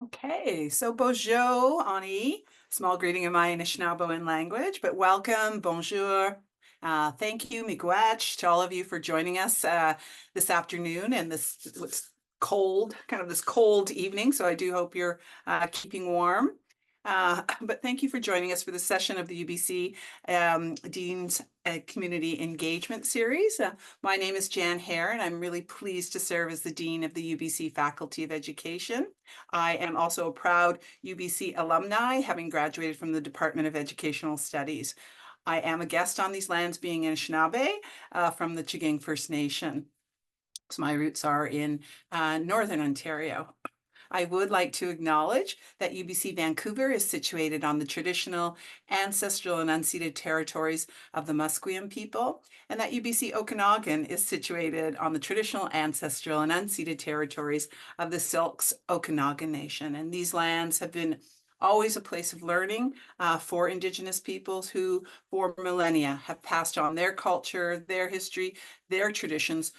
Okay, so bonjour, Ani. Small greeting in my Anishinaabemowin language, but welcome, bonjour. Thank you, miigwech, to all of you for joining us this afternoon and this what's cold, kind of this cold evening. So I do hope you're keeping warm. But thank you for joining us for the session of the UBC Dean's Community Engagement Series. My name is Jan Hare, and I'm really pleased to serve as the Dean of the UBC Faculty of Education. I am also a proud UBC alumni, having graduated from the Department of Educational Studies. I am a guest on these lands, being Anishinaabe from the Chaging First Nation. So my roots are in Northern Ontario. I would like to acknowledge that UBC Vancouver is situated on the traditional, ancestral, and unceded territories of the Musqueam people, and that UBC Okanagan is situated on the traditional, ancestral, and unceded territories of the Silks Okanagan Nation. And these lands have been always a place of learning for Indigenous peoples who, for millennia, have passed on their culture, their history, their traditions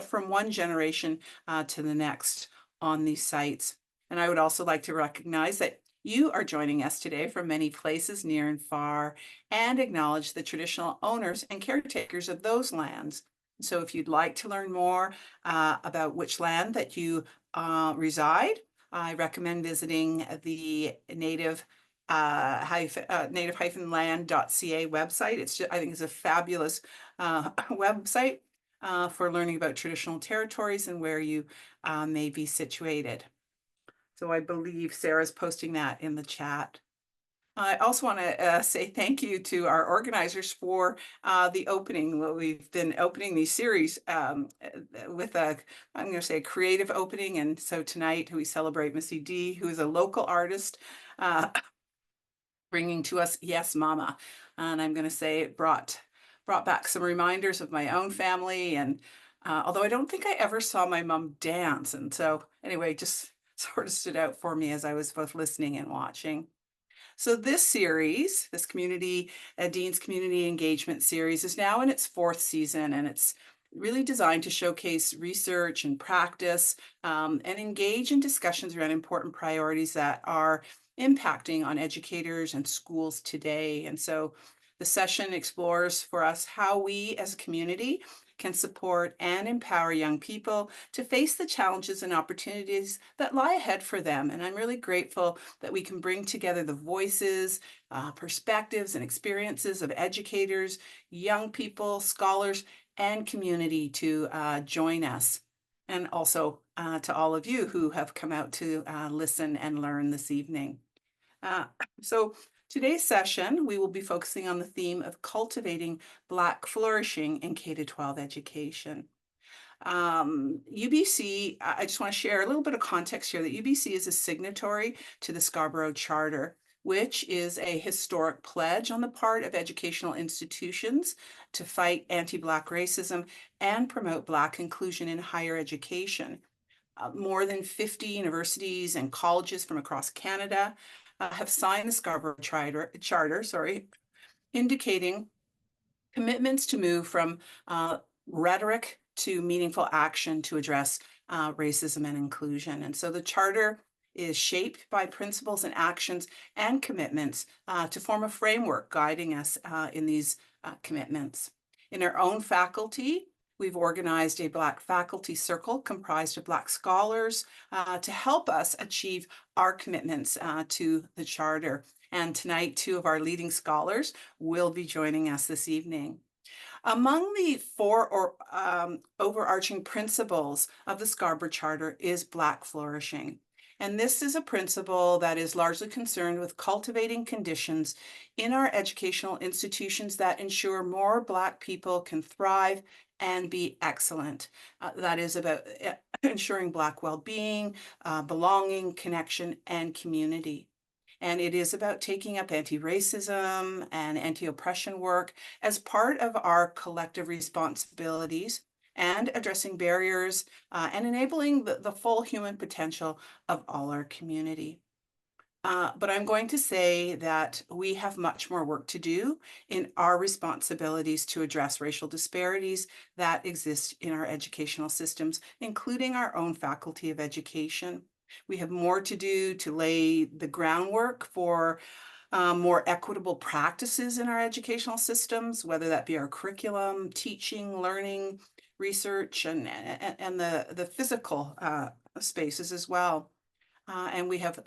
from one generation to the next on these sites. And I would also like to recognize that you are joining us today from many places near and far, and acknowledge the traditional owners and caretakers of those lands. So if you'd like to learn more about which land that you reside, I recommend visiting the native-land.ca website. I think it's a fabulous website for learning about traditional territories and where you may be situated. So I believe Sarah's posting that in the chat. I also want to say thank you to our organizers for the opening. Well, we've been opening these series with I'm going to say a creative opening. And so tonight we celebrate Missy D, who is a local artist, bringing to us Yes Mama. And I'm going to say it brought back some reminders of my own family. And although I don't think I ever saw my mom dance. And so anyway, just sort of stood out for me as I was both listening and watching. So this series, this Dean's Community Engagement Series, is now in its fourth season, and it's really designed to showcase research and practice and engage in discussions around important priorities that are impacting on educators and schools today. And so the session explores for us how we as a community can support and empower young people to face the challenges and opportunities that lie ahead for them. And I'm really grateful that we can bring together the voices, perspectives, and experiences of educators, young people, scholars, and community to join us. And also to all of you who have come out to listen and learn this evening. So today's session, we will be focusing on the theme of cultivating Black flourishing in K-12 education. UBC, I just want to share a little bit of context here that UBC is a signatory to the Scarborough Charter, which is a historic pledge on the part of educational institutions to fight anti-Black racism and promote Black inclusion in higher education. More than 50 universities and colleges from across Canada have signed the Scarborough Charter, indicating commitments to move from rhetoric to meaningful action to address racism and inclusion. And so the Charter is shaped by principles and actions and commitments to form a framework guiding us in these commitments. In our own faculty, we've organized a Black faculty circle comprised of Black scholars to help us achieve our commitments to the Charter. And tonight, two of our leading scholars will be joining us this evening. Among the four overarching principles of the Scarborough Charter is Black flourishing. And this is a principle that is largely concerned with cultivating conditions in our educational institutions that ensure more Black people can thrive and be excellent. That is about ensuring Black well-being, belonging, connection, and community. And it is about taking up anti-racism and anti-oppression work as part of our collective responsibilities and addressing barriers and enabling the full human potential of all our community. But I'm going to say that we have much more work to do in our responsibilities to address racial disparities that exist in our educational systems, including our own Faculty of Education. We have more to do to lay the groundwork for more equitable practices in our educational systems, whether that be our curriculum, teaching, learning, research, and the physical spaces as well. And we have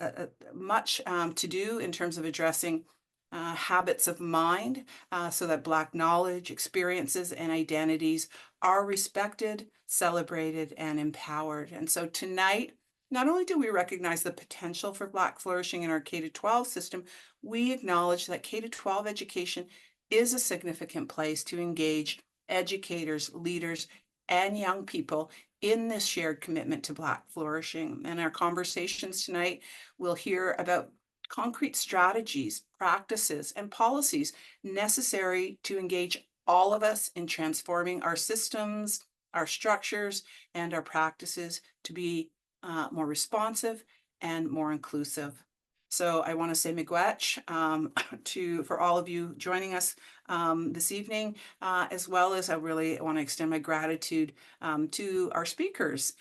much to do in terms of addressing habits of mind so that Black knowledge, experiences, and identities are respected, celebrated, and empowered. And so tonight, not only do we recognize the potential for Black flourishing in our K-12 system, we acknowledge that K-12 education is a significant place to engage educators, leaders, and young people in this shared commitment to Black flourishing. And our conversations tonight, we'll hear about concrete strategies, practices, and policies necessary to engage all of us in transforming our systems, our structures, and our practices to be more responsive and more inclusive. So I want to say miigwech for all of you joining us this evening, as well as I really want to extend my gratitude to our speakers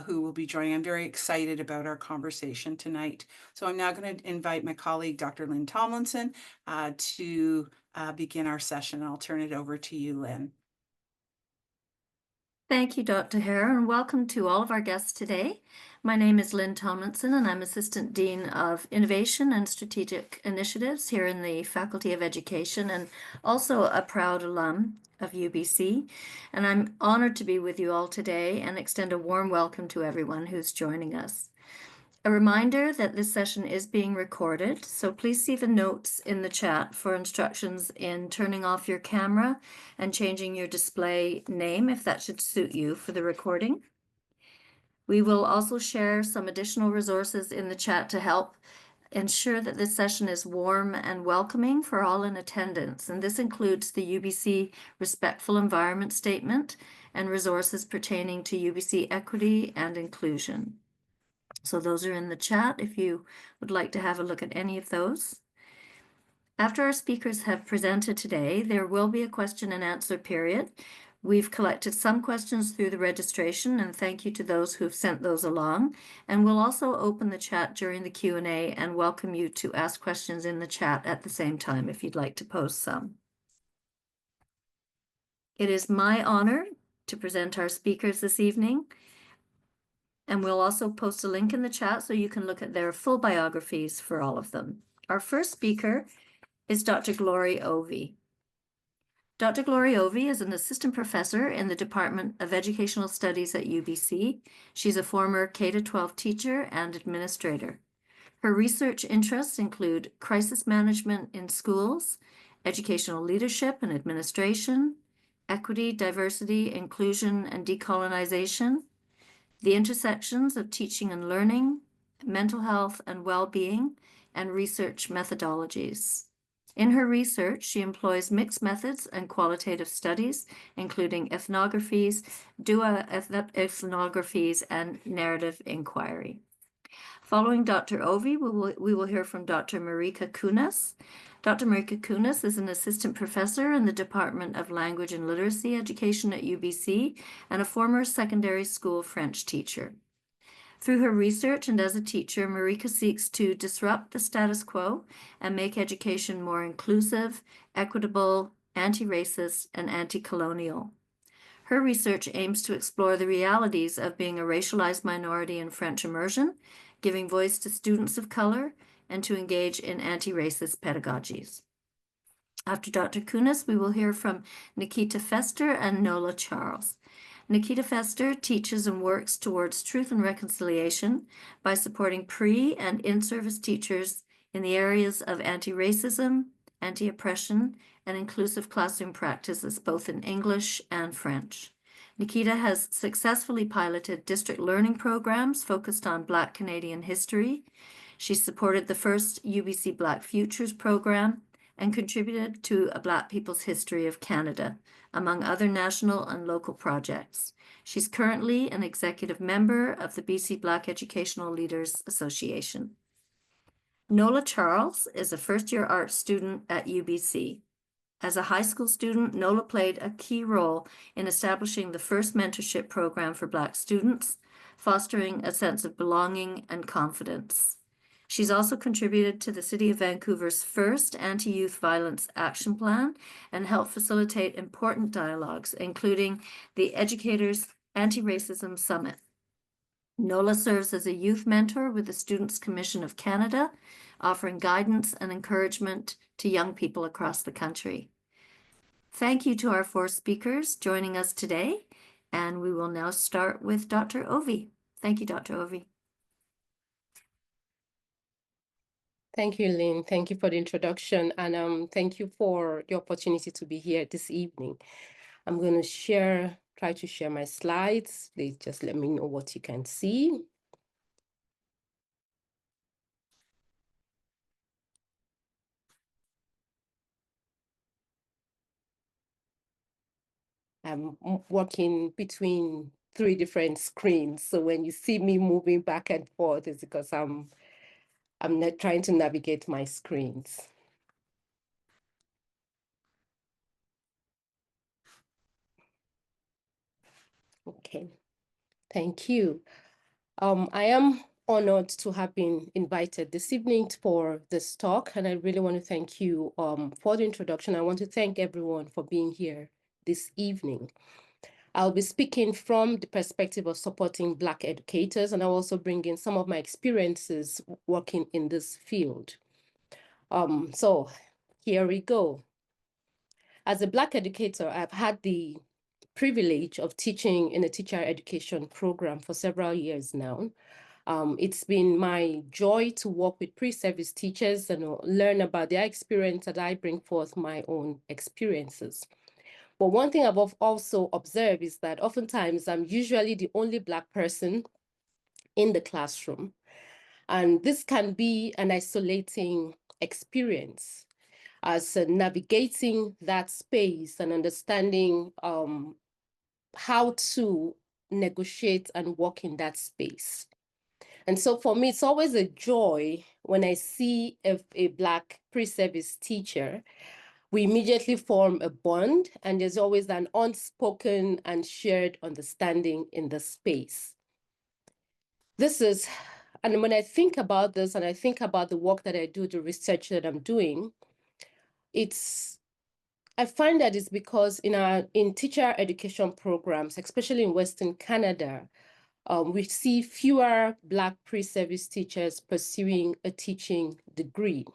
who will be joining. I'm very excited about our conversation tonight. So I'm now going to invite my colleague, Dr. Lynn Tomlinson, to begin our session. I'll turn it over to you, Lynn. Thank you, Dr. Hare, and welcome to all of our guests today. My name is Lynn Tomlinson, and I'm Assistant Dean of Innovation and Strategic Initiatives here in the Faculty of Education, and also a proud alum of UBC. And I'm honored to be with you all today and extend a warm welcome to everyone who's joining us. A reminder that this session is being recorded, so please see the notes in the chat for instructions in turning off your camera and changing your display name if that should suit you for the recording. We will also share some additional resources in the chat to help ensure that this session is warm and welcoming for all in attendance, and this includes the UBC Respectful Environment Statement and resources pertaining to UBC equity and inclusion. So those are in the chat if you would like to have a look at any of those. After our speakers have presented today, there will be a question and answer period. We've collected some questions through the registration, and thank you to those who've sent those along. And we'll also open the chat during the Q&A and welcome you to ask questions in the chat at the same time if you'd like to pose some. It is my honor to present our speakers this evening. And we'll also post a link in the chat so you can look at their full biographies for all of them. Our first speaker is Dr. Glory Ovie. Dr. Glory Ovie is an assistant professor in the Department of Educational Studies at UBC. She's a former K-12 teacher and administrator. Her research interests include crisis management in schools, educational leadership and administration, equity, diversity, inclusion, and decolonization, the intersections of teaching and learning, mental health and well-being, and research methodologies. In her research, she employs mixed methods and qualitative studies, including ethnographies, ethnographies, and narrative inquiry. Following Dr. Ovie, we will hear from Dr. Marika Kunnas. Dr. Marika Kunnas is an assistant professor in the Department of Language and Literacy Education at UBC and a former secondary school French teacher. Through her research and as a teacher, Marika seeks to disrupt the status quo and make education more inclusive, equitable, anti-racist, and anti-colonial. Her research aims to explore the realities of being a racialized minority in French immersion, giving voice to students of color, and to engage in anti-racist pedagogies. After Dr. Kunnas, we will hear from Nikitha Fester and Nola Charles. Nikitha Fester teaches and works towards truth and reconciliation by supporting pre- and in-service teachers in the areas of anti-racism, anti-oppression, and inclusive classroom practices, both in English and French. Nikitha has successfully piloted district learning programs focused on Black Canadian history. She supported the first UBC Black Futures program and contributed to A Black People's History of Canada, among other national and local projects. She's currently an executive member of the BC Black Educational Leaders Association. Nola Charles is a first-year art student at UBC. As a high school student, Nola played a key role in establishing the first mentorship program for Black students, fostering a sense of belonging and confidence. She's also contributed to the City of Vancouver's first anti-youth violence action plan and helped facilitate important dialogues, including the Educators Anti-Racism Summit. Nola serves as a youth mentor with the Students' Commission of Canada, offering guidance and encouragement to young people across the country. Thank you to our 4 speakers joining us today, and we will now start with Dr. Ovie. Thank you, Dr. Ovie. Thank you, Lynn. Thank you for the introduction, and thank you for the opportunity to be here this evening. I'm going to try to share my slides. Please just let me know what you can see. I'm working between 3 different screens, so when you see me moving back and forth, it's because I'm not trying to navigate my screens. Okay, thank you. I am honored to have been invited this evening for this talk, and I really want to thank you for the introduction. I want to thank everyone for being here this evening. I'll be speaking from the perspective of supporting Black educators, and I'll also bring in some of my experiences working in this field. So here we go. As a Black educator, I've had the privilege of teaching in a teacher education program for several years now. It's been my joy to work with pre-service teachers and learn about their experience as I bring forth my own experiences. But one thing I've also observed is that oftentimes I'm usually the only Black person in the classroom. And this can be an isolating experience as navigating that space and understanding how to negotiate and work in that space. And so for me, it's always a joy when I see a Black pre-service teacher. We immediately form a bond, and there's always an unspoken and shared understanding in the space. And when I think about this, and I think about the work that I do, the research that I'm doing, I find that it's because in teacher education programs, especially in Western Canada, we see fewer Black pre-service teachers pursuing a teaching degree.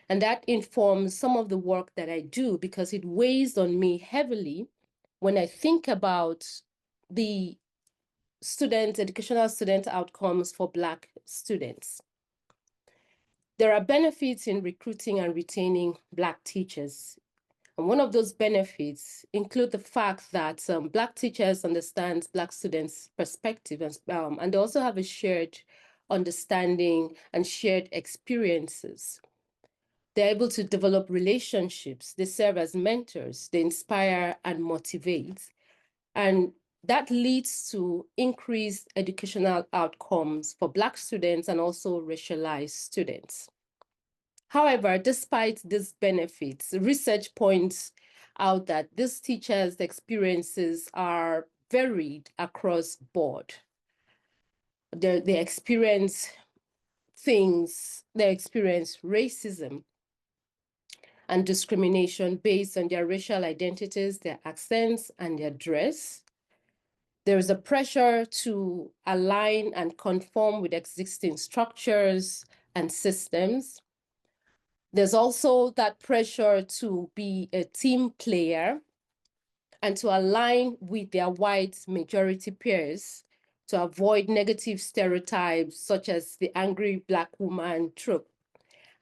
And that informs some of the work that I do because it weighs on me heavily when I think about the educational student outcomes for Black students. There are benefits in recruiting and retaining Black teachers. And one of those benefits include the fact that Black teachers understand Black students' perspective, and they also have a shared understanding and shared experiences. They're able to develop relationships. They serve as mentors. They inspire and motivate. And that leads to increased educational outcomes for Black students and also racialized students. However, despite these benefits, research points out that these teachers' experiences are varied across board. They experience racism and discrimination based on their racial identities, their accents, and their dress. There is a pressure to align and conform with existing structures and systems. There's also that pressure to be a team player and to align with their white majority peers to avoid negative stereotypes such as the angry Black woman trope.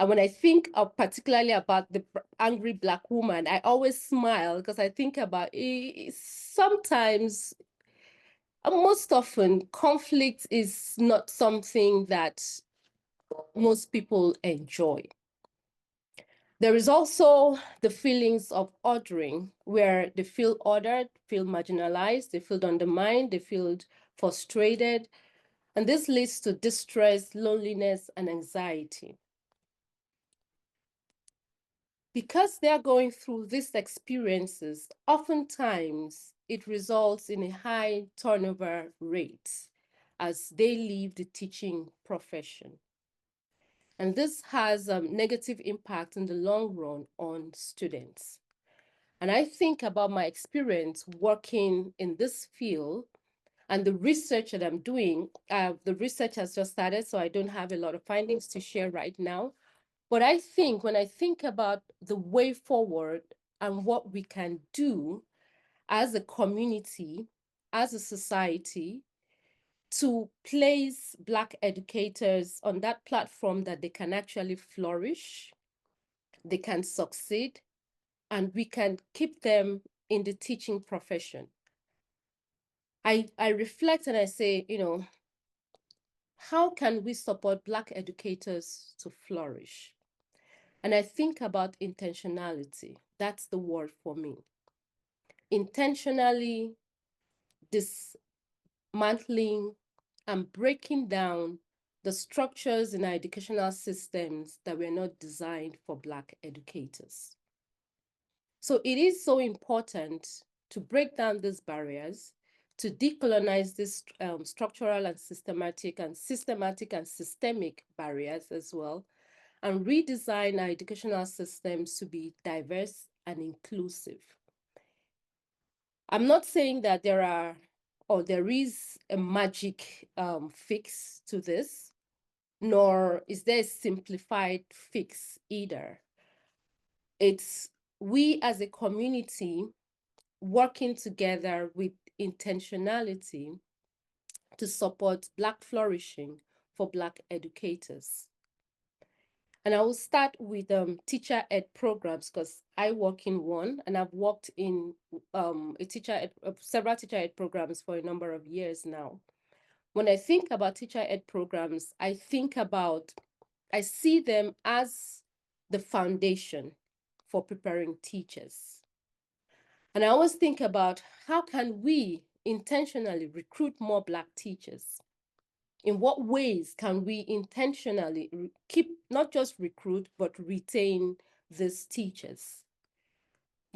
And when I think particularly about the angry Black woman, I always smile because I think about it. Sometimes, most often, conflict is not something that most people enjoy. There is also the feelings of ordering, where they feel ordered, feel marginalized, they feel undermined, they feel frustrated, and this leads to distress, loneliness, and anxiety. Because they are going through these experiences, oftentimes it results in a high turnover rate. as they leave the teaching profession. And this has a negative impact in the long run on students. And I think about my experience working in this field and the research that I'm doing. The research has just started, so I don't have a lot of findings to share right now. But I think when I think about the way forward and what we can do as a community, as a society, to place Black educators on that platform that they can actually flourish, they can succeed, and we can keep them in the teaching profession. I reflect and I say, how can we support Black educators to flourish? And I think about intentionality. That's the word for me. Intentionally dismantling and breaking down the structures in our educational systems that were not designed for Black educators. So it is so important to break down these barriers, to decolonize these structural and systemic and systemic barriers as well, and redesign our educational systems to be diverse and inclusive. I'm not saying that there is a magic fix to this, nor is there a simplified fix either. It's we as a community working together with intentionality to support Black flourishing for Black educators. And I will start with teacher ed programs because I work in one, and I've worked in several teacher ed programs for a number of years now. When I think about teacher ed programs, I see them as the foundation for preparing teachers. And I always think about how can we intentionally recruit more Black teachers? In what ways can we intentionally not just recruit, but retain these teachers?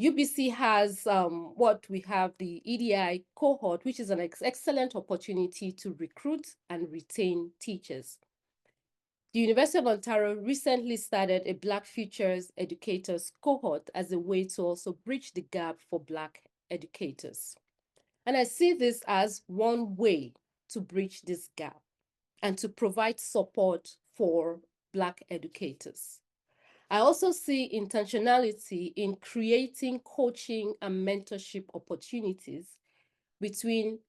UBC has the EDI cohort, which is an excellent opportunity to recruit and retain teachers. The University of Ontario recently started a Black Futures Educators cohort as a way to also bridge the gap for Black educators. And I see this as one way to bridge this gap and to provide support for Black educators. I also see intentionality in creating coaching and mentorship opportunities between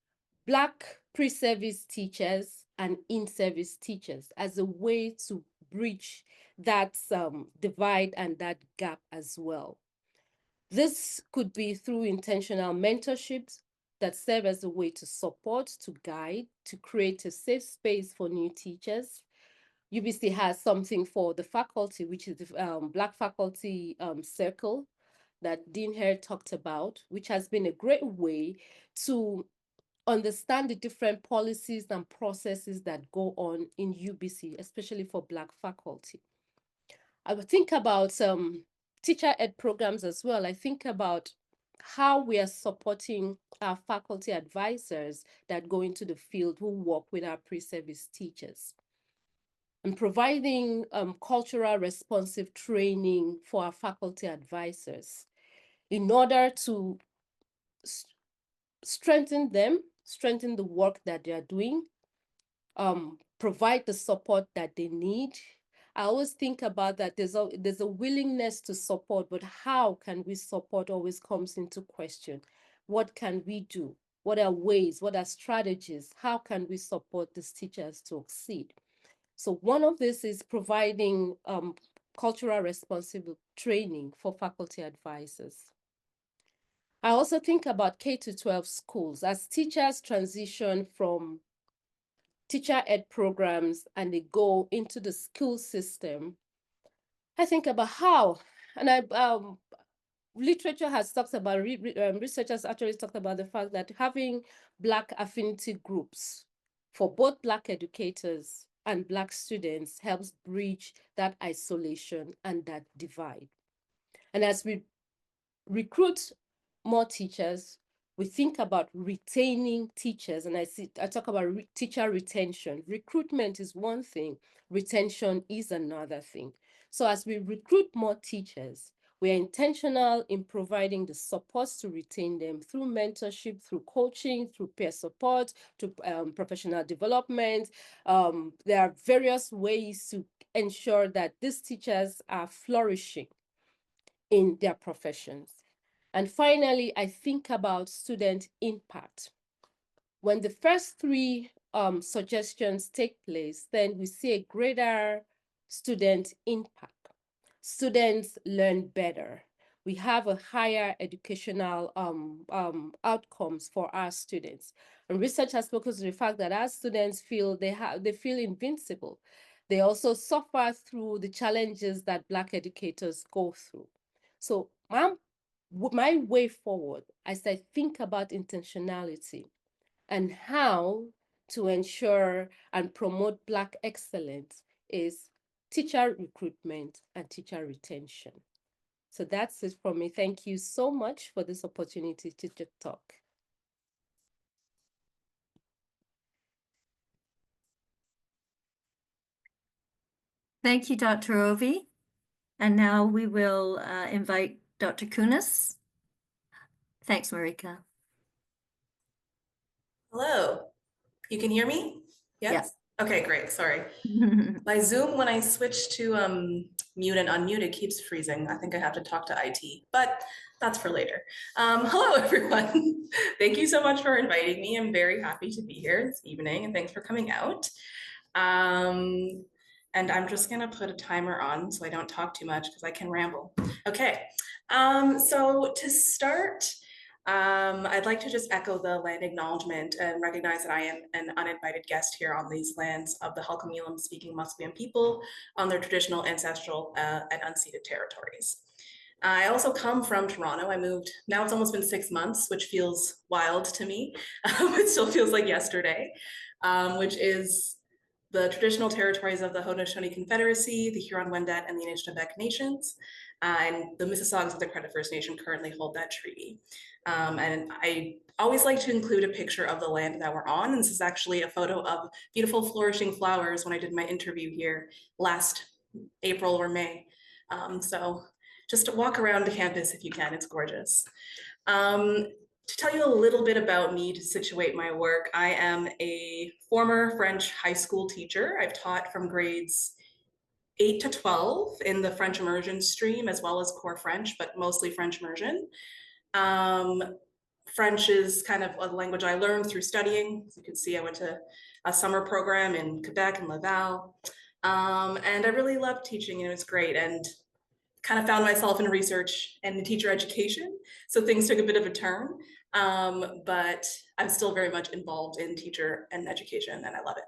Black pre-service teachers and in-service teachers as a way to bridge that divide and that gap as well. This could be through intentional mentorships that serve as a way to support, to guide, to create a safe space for new teachers. UBC has something for the faculty, which is the Black Faculty Circle that Dean Hare talked about, which has been a great way to understand the different policies and processes that go on in UBC, especially for Black faculty. I would think about teacher ed programs as well. I think about how we are supporting our faculty advisors that go into the field who work with our pre-service teachers, and providing cultural responsive training for our faculty advisors in order to strengthen the work that they are doing, provide the support that they need. I always think about that there's a willingness to support, but how can we support always comes into question. What can we do? What are ways? What are strategies? How can we support these teachers to succeed? So one of this is providing cultural responsive training for faculty advisors. I also think about K-12 schools as teachers transition from teacher ed programs and they go into the school system. I think about how, and literature has talked about, researchers actually talked about the fact that having Black affinity groups for both Black educators and Black students helps bridge that isolation and that divide. And as we recruit more teachers, we think about retaining teachers, and I talk about teacher retention. Recruitment is one thing, retention is another thing. So as we recruit more teachers, we are intentional in providing the supports to retain them through mentorship, through coaching, through peer support, to professional development. There are various ways to ensure that these teachers are flourishing in their professions. And finally, I think about student impact. When the first three suggestions take place, then we see a greater student impact. Students learn better. We have a higher educational outcomes for our students. And research has spoken to the fact that our students feel they feel invincible. They also suffer through the challenges that Black educators go through. So my way forward, as I think about intentionality and how to ensure and promote Black excellence, is teacher recruitment and teacher retention. So that's it from me. Thank you so much for this opportunity to talk. Thank you, Dr. Ovie. And now we will invite Dr. Kunnas. Thanks, Marika. Hello, you can hear me? Yes? Okay, great, sorry. My Zoom, when I switch to mute and unmute, it keeps freezing. I think I have to talk to IT, but that's for later. Hello, everyone. Thank you so much for inviting me. I'm very happy to be here this evening, and thanks for coming out. And I'm just gonna put a timer on so I don't talk too much because I can ramble. Okay, so to start, I'd like to just echo the land acknowledgement and recognize that I am an uninvited guest here on these lands of the Halkomelem speaking Musqueam people on their traditional, ancestral, and unceded territories. I also come from Toronto. I moved, now it's almost been 6 months, which feels wild to me. It still feels like yesterday, which is the traditional territories of the Haudenosaunee Confederacy, the Huron-Wendat, and the Anishinaabe Nations. And the Mississaugas of the Credit First Nation currently hold that treaty. And I always like to include a picture of the land that we're on. And this is actually a photo of beautiful flourishing flowers when I did my interview here last April or May. So just walk around the campus if you can, it's gorgeous. To tell you a little bit about me to situate my work, I am a former French high school teacher. I've taught from grades 8 to 12 in the French immersion stream, as well as core French, but mostly French immersion. French is kind of a language I learned through studying. As you can see, I went to a summer program in Quebec and Laval. And I really loved teaching, and it was great. And kind of found myself in research and in teacher education. So things took a bit of a turn, but I'm still very much involved in teacher and education, and I love it.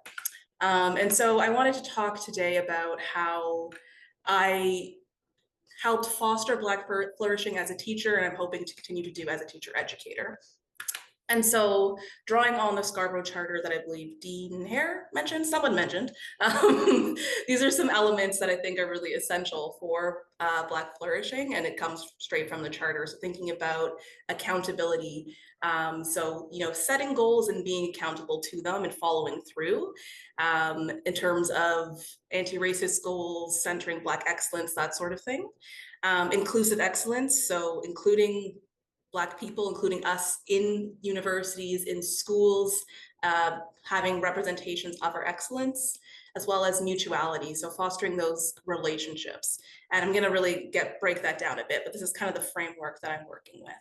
And so I wanted to talk today about how I helped foster Black flourishing as a teacher, and I'm hoping to continue to do as a teacher educator. And so drawing on the Scarborough Charter that I believe Dean Hare mentioned, someone mentioned, these are some elements that I think are really essential for Black flourishing, and it comes straight from the Charter. So thinking about accountability, so, you know, setting goals and being accountable to them and following through in terms of anti-racist goals, centering Black excellence, that sort of thing. Inclusive excellence, so including Black people, including us in universities, in schools, having representations of our excellence, as well as mutuality, so fostering those relationships. And I'm gonna really break that down a bit, but this is kind of the framework that I'm working with.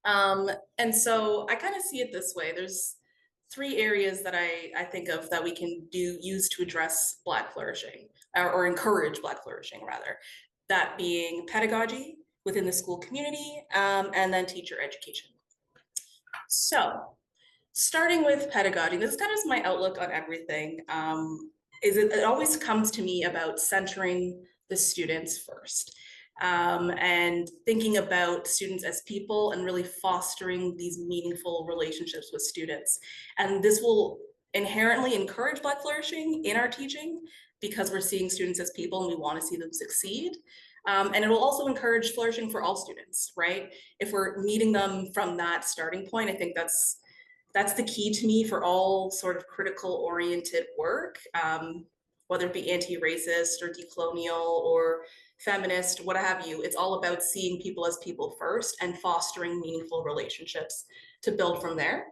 And so I kind of see it this way. There's 3 areas that I think of that we can use to address Black flourishing, or encourage Black flourishing rather. That being pedagogy within the school community, and then teacher education. So starting with pedagogy, this kind of is my outlook on everything. It always comes to me about centering the students first, and thinking about students as people and really fostering these meaningful relationships with students. And this will inherently encourage Black flourishing in our teaching because we're seeing students as people and we want to see them succeed. And it will also encourage flourishing for all students, right? If we're meeting them from that starting point, I think that's the key to me for all sort of critical oriented work, whether it be anti-racist or decolonial or feminist, what have you. It's all about seeing people as people first and fostering meaningful relationships to build from there.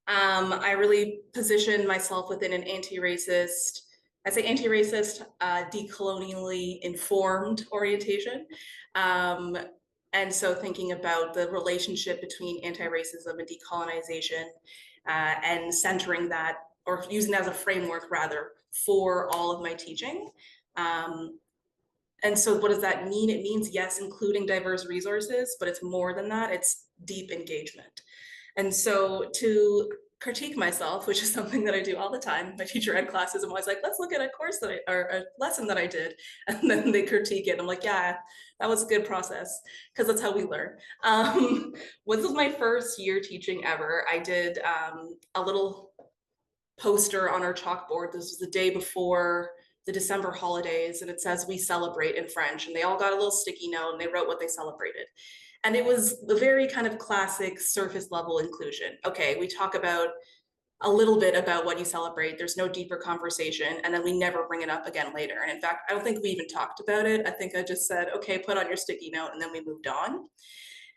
I really position myself within an anti-racist, decolonially informed orientation. And so thinking about the relationship between anti-racism and decolonization, and centering that, or using that as a framework rather, for all of my teaching. And so what does that mean? It means, yes, including diverse resources, but it's more than that, it's deep engagement. And so to critique myself, which is something that I do all the time, my teacher ed classes, I'm always like, let's look at a course that or a lesson that I did, and then they critique it. I'm like, yeah, that was a good process, because that's how we learn. This was my first year teaching ever. I did a little poster on our chalkboard. This was the day before the December holidays, and it says, "We celebrate" in French, and they all got a little sticky note and they wrote what they celebrated. And it was the very kind of classic surface level inclusion. Okay, we talk about a little bit about what you celebrate. There's no deeper conversation, and then we never bring it up again later. And in fact, I don't think we even talked about it. I think I just said, okay, put on your sticky note, and then we moved on.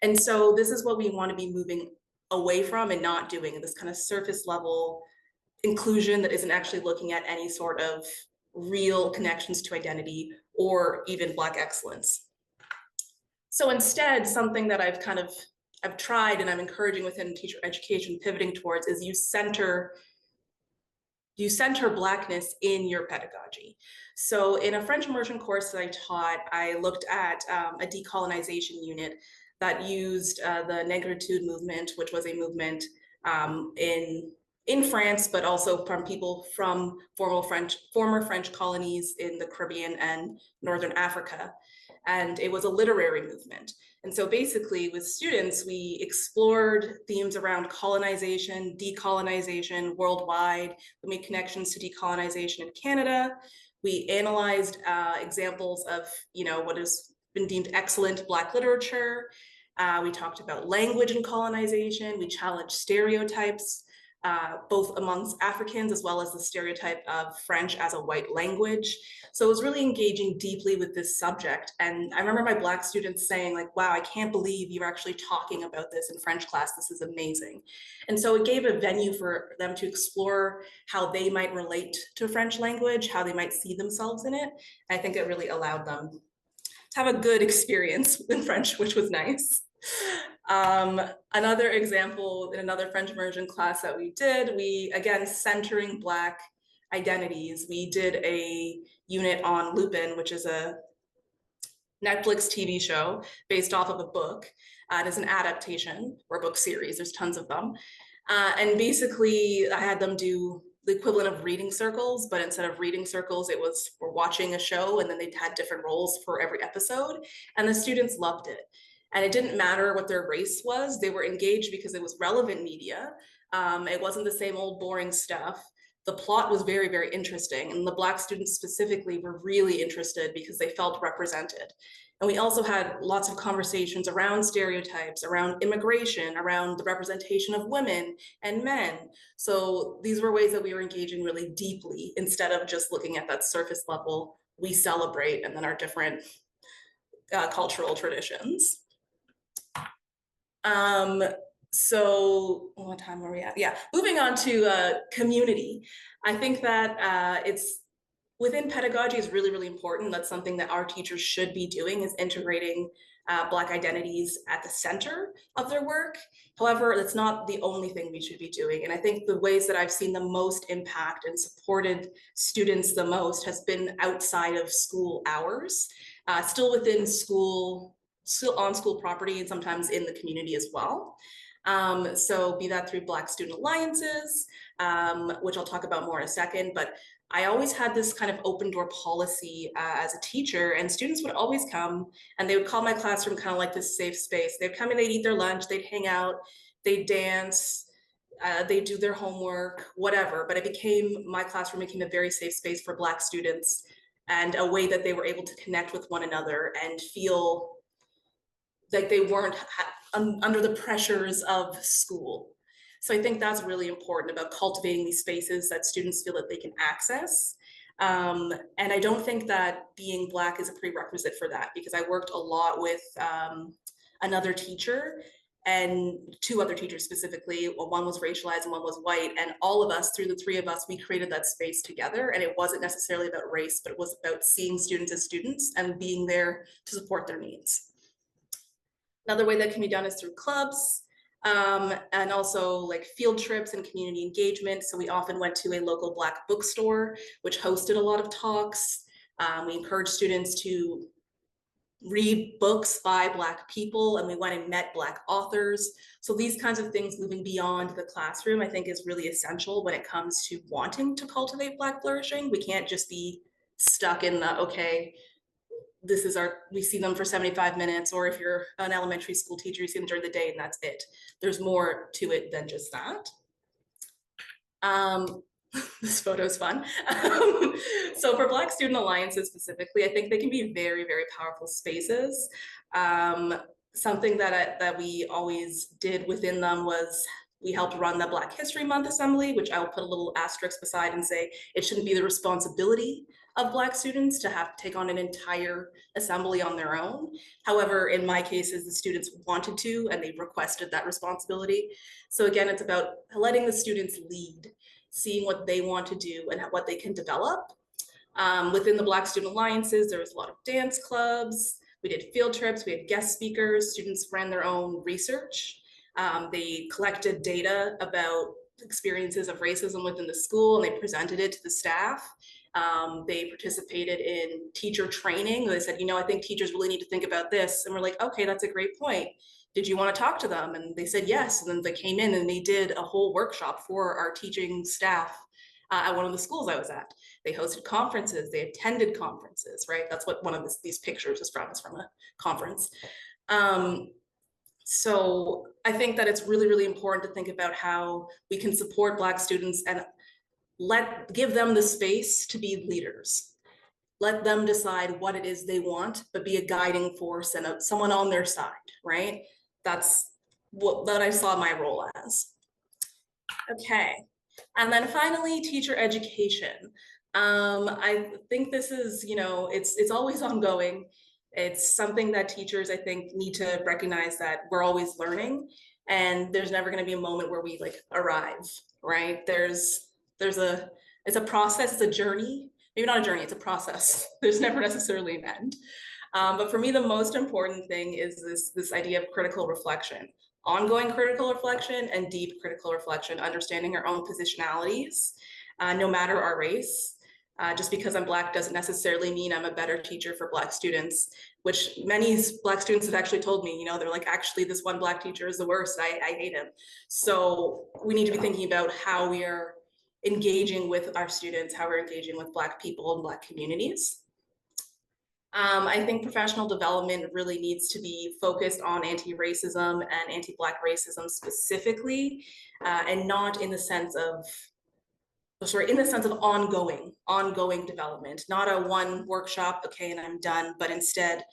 And so this is what we want to be moving away from and not doing, this kind of surface level inclusion that isn't actually looking at any sort of real connections to identity or even Black excellence. So instead, something that I've tried and I'm encouraging within teacher education, pivoting towards, is you center Blackness in your pedagogy. So in a French immersion course that I taught, I looked at a decolonization unit that used the Negritude movement, which was a movement in France, but also from people from former French colonies in the Caribbean and Northern Africa. And it was a literary movement. And so basically with students, we explored themes around colonization, decolonization worldwide. We made connections to decolonization in Canada. We analyzed examples of, what has been deemed excellent Black literature. We talked about language and colonization. We challenged stereotypes, both amongst Africans as well as the stereotype of French as a white language. So it was really engaging deeply with this subject. And I remember my Black students saying, like, wow, I can't believe you're actually talking about this in French class. This is amazing. And so it gave a venue for them to explore how they might relate to French language, how they might see themselves in it. I think it really allowed them to have a good experience in French, which was nice. Another example in another French immersion class that we did, again, centering Black identities. We did a unit on Lupin, which is a Netflix TV show based off of a book. It is an adaptation or a book series, there's tons of them. And basically I had them do the equivalent of reading circles, but instead of reading circles, it was we're watching a show, and then they had different roles for every episode, and the students loved it. And it didn't matter what their race was, they were engaged because it was relevant media. It wasn't the same old boring stuff. The plot was very, very interesting, and the Black students specifically were really interested because they felt represented. And we also had lots of conversations around stereotypes, around immigration, around the representation of women and men. So these were ways that we were engaging really deeply instead of just looking at that surface level, we celebrate, and then our different cultural traditions. So what time are we at? Yeah, moving on to community. I think that it's within pedagogy is really, really important. That's something that our teachers should be doing, is integrating Black identities at the center of their work. However, that's not the only thing we should be doing. And I think the ways that I've seen the most impact and supported students the most has been outside of school hours, still within school, still on school property, and sometimes in the community as well. So be that through Black Student Alliances, which I'll talk about more in a second, but I always had this kind of open door policy as a teacher, and students would always come and they would call my classroom kind of like this safe space. They'd come and they'd eat their lunch, they'd hang out, they'd dance, they'd do their homework, whatever. But my classroom became a very safe space for Black students and a way that they were able to connect with one another and feel like they weren't under the pressures of school. So I think that's really important about cultivating these spaces that students feel that they can access. And I don't think that being Black is a prerequisite for that, because I worked a lot with another teacher and two other teachers specifically. Well, one was racialized and one was white, and all of us, through the three of us, we created that space together. And it wasn't necessarily about race, but it was about seeing students as students and being there to support their needs. Another way that can be done is through clubs, and also like field trips and community engagement. So we often went to a local Black bookstore, which hosted a lot of talks. We encouraged students to read books by Black people, and we went and met Black authors. So these kinds of things, moving beyond the classroom, I think is really essential when it comes to wanting to cultivate Black flourishing. We can't just be stuck in the, okay, this is we see them for 75 minutes, or if you're an elementary school teacher, you see them during the day and that's it. There's more to it than just that. This photo is fun. So for Black Student Alliances specifically, I think they can be very, very powerful spaces. Something that we always did within them was we helped run the Black History Month Assembly, which I will put a little asterisk beside and say it shouldn't be the responsibility of Black students to have to take on an entire assembly on their own. However, in my cases, the students wanted to, and they requested that responsibility. So again, it's about letting the students lead, seeing what they want to do and what they can develop. Within the Black Student Alliances, there was a lot of dance clubs. We did field trips, we had guest speakers, students ran their own research. They collected data about experiences of racism within the school, and they presented it to the staff. They participated in teacher training. They said, I think teachers really need to think about this. And we're like, okay, that's a great point. Did you want to talk to them? And they said yes. And then they came in and they did a whole workshop for our teaching staff at one of the schools I was at. They hosted conferences, they attended conferences, right? That's what one of these pictures is from a conference. So I think that it's really, really important to think about how we can support Black students and give them the space to be leaders. Let them decide what it is they want, but be a guiding force and someone on their side, right? That's what I saw my role as. Okay, and then finally, teacher education. I think this is, it's always ongoing. It's something that teachers, I think, need to recognize that we're always learning, and there's never going to be a moment where we arrive, right? It's a process, it's a journey. Maybe not a journey, it's a process. There's never necessarily an end. But for me, the most important thing is this idea of critical reflection, ongoing critical reflection and deep critical reflection, understanding our own positionalities, no matter our race. Just because I'm Black doesn't necessarily mean I'm a better teacher for Black students, which many Black students have actually told me, they're like, actually, this one Black teacher is the worst. I hate him. So we need to be thinking about how we are engaging with our students, how we're engaging with Black people and Black communities. I think professional development really needs to be focused on anti-racism and anti-Black racism specifically, and not in the sense of, ongoing development, not a one workshop, okay, and I'm done, but instead,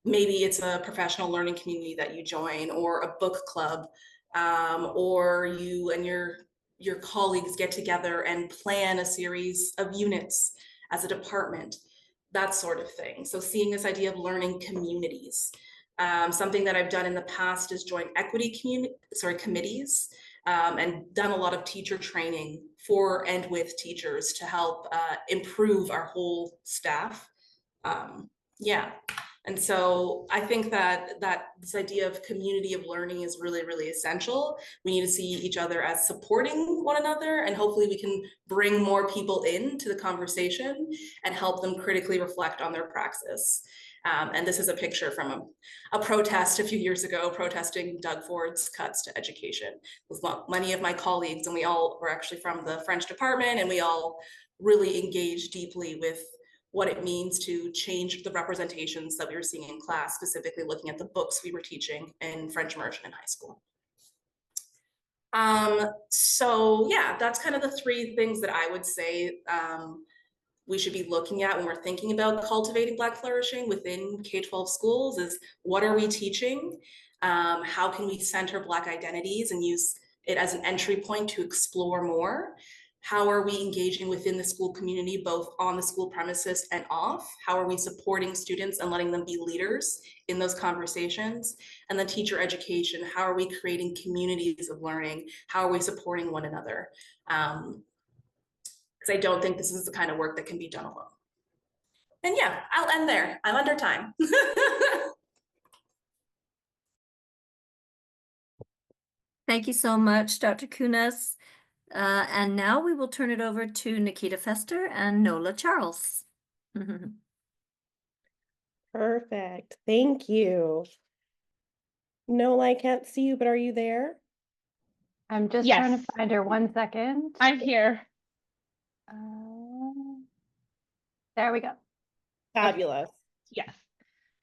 maybe it's a professional learning community that you join, or a book club, or you and your colleagues get together and plan a series of units as a department, that sort of thing. So seeing this idea of learning communities. Something that I've done in the past is join equity committees, and done a lot of teacher training for and with teachers to help improve our whole staff. Yeah. And so I think that this idea of community of learning is really, really essential. We need to see each other as supporting one another, and hopefully we can bring more people into the conversation and help them critically reflect on their praxis. And this is a picture from a protest a few years ago, protesting Doug Ford's cuts to education with many of my colleagues. And we all were actually from the French department, and we all really engaged deeply with what it means to change the representations that we were seeing in class, specifically looking at the books we were teaching in French immersion in high school. So yeah, that's kind of the three things that I would say we should be looking at when we're thinking about cultivating Black flourishing within K-12 schools is, what are we teaching? How can we center Black identities and use it as an entry point to explore more? How are we engaging within the school community, both on the school premises and off? How are we supporting students and letting them be leaders in those conversations? And then teacher education, how are we creating communities of learning? How are we supporting one another? Because I don't think this is the kind of work that can be done alone. And yeah, I'll end there. I'm under time. Thank you so much, Dr. Kunnas. And now we will turn it over to Nikitha Fester and Nola Charles. Perfect. Thank you. Nola, I can't see you, but are you there? I'm just trying to find her 1 second. I'm here. There we go. Fabulous. Yes.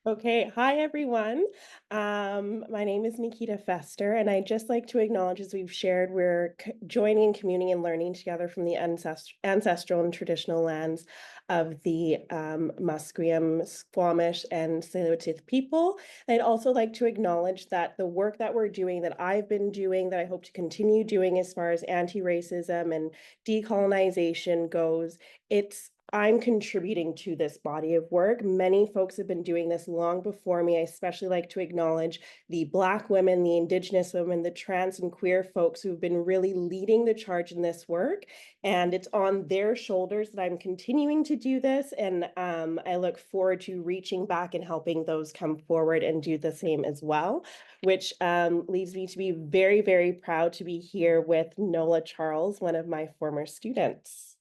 Okay, hi everyone. My name is Nikitha Fester, and I'd just like to acknowledge, as we've shared, we're joining, communing, and learning together from the ancestral and traditional lands of the Musqueam, Squamish, and Tsleil-Waututh people. I'd also like to acknowledge that the work that we're doing, that I've been doing, that I hope to continue doing as far as anti-racism and decolonization goes, I'm contributing to this body of work. Many folks have been doing this long before me. I especially like to acknowledge the Black women, the Indigenous women, the trans and queer folks who've been really leading the charge in this work. And it's on their shoulders that I'm continuing to do this. And I look forward to reaching back and helping those come forward and do the same as well, which leads me to be very, very proud to be here with Nola Charles, one of my former students.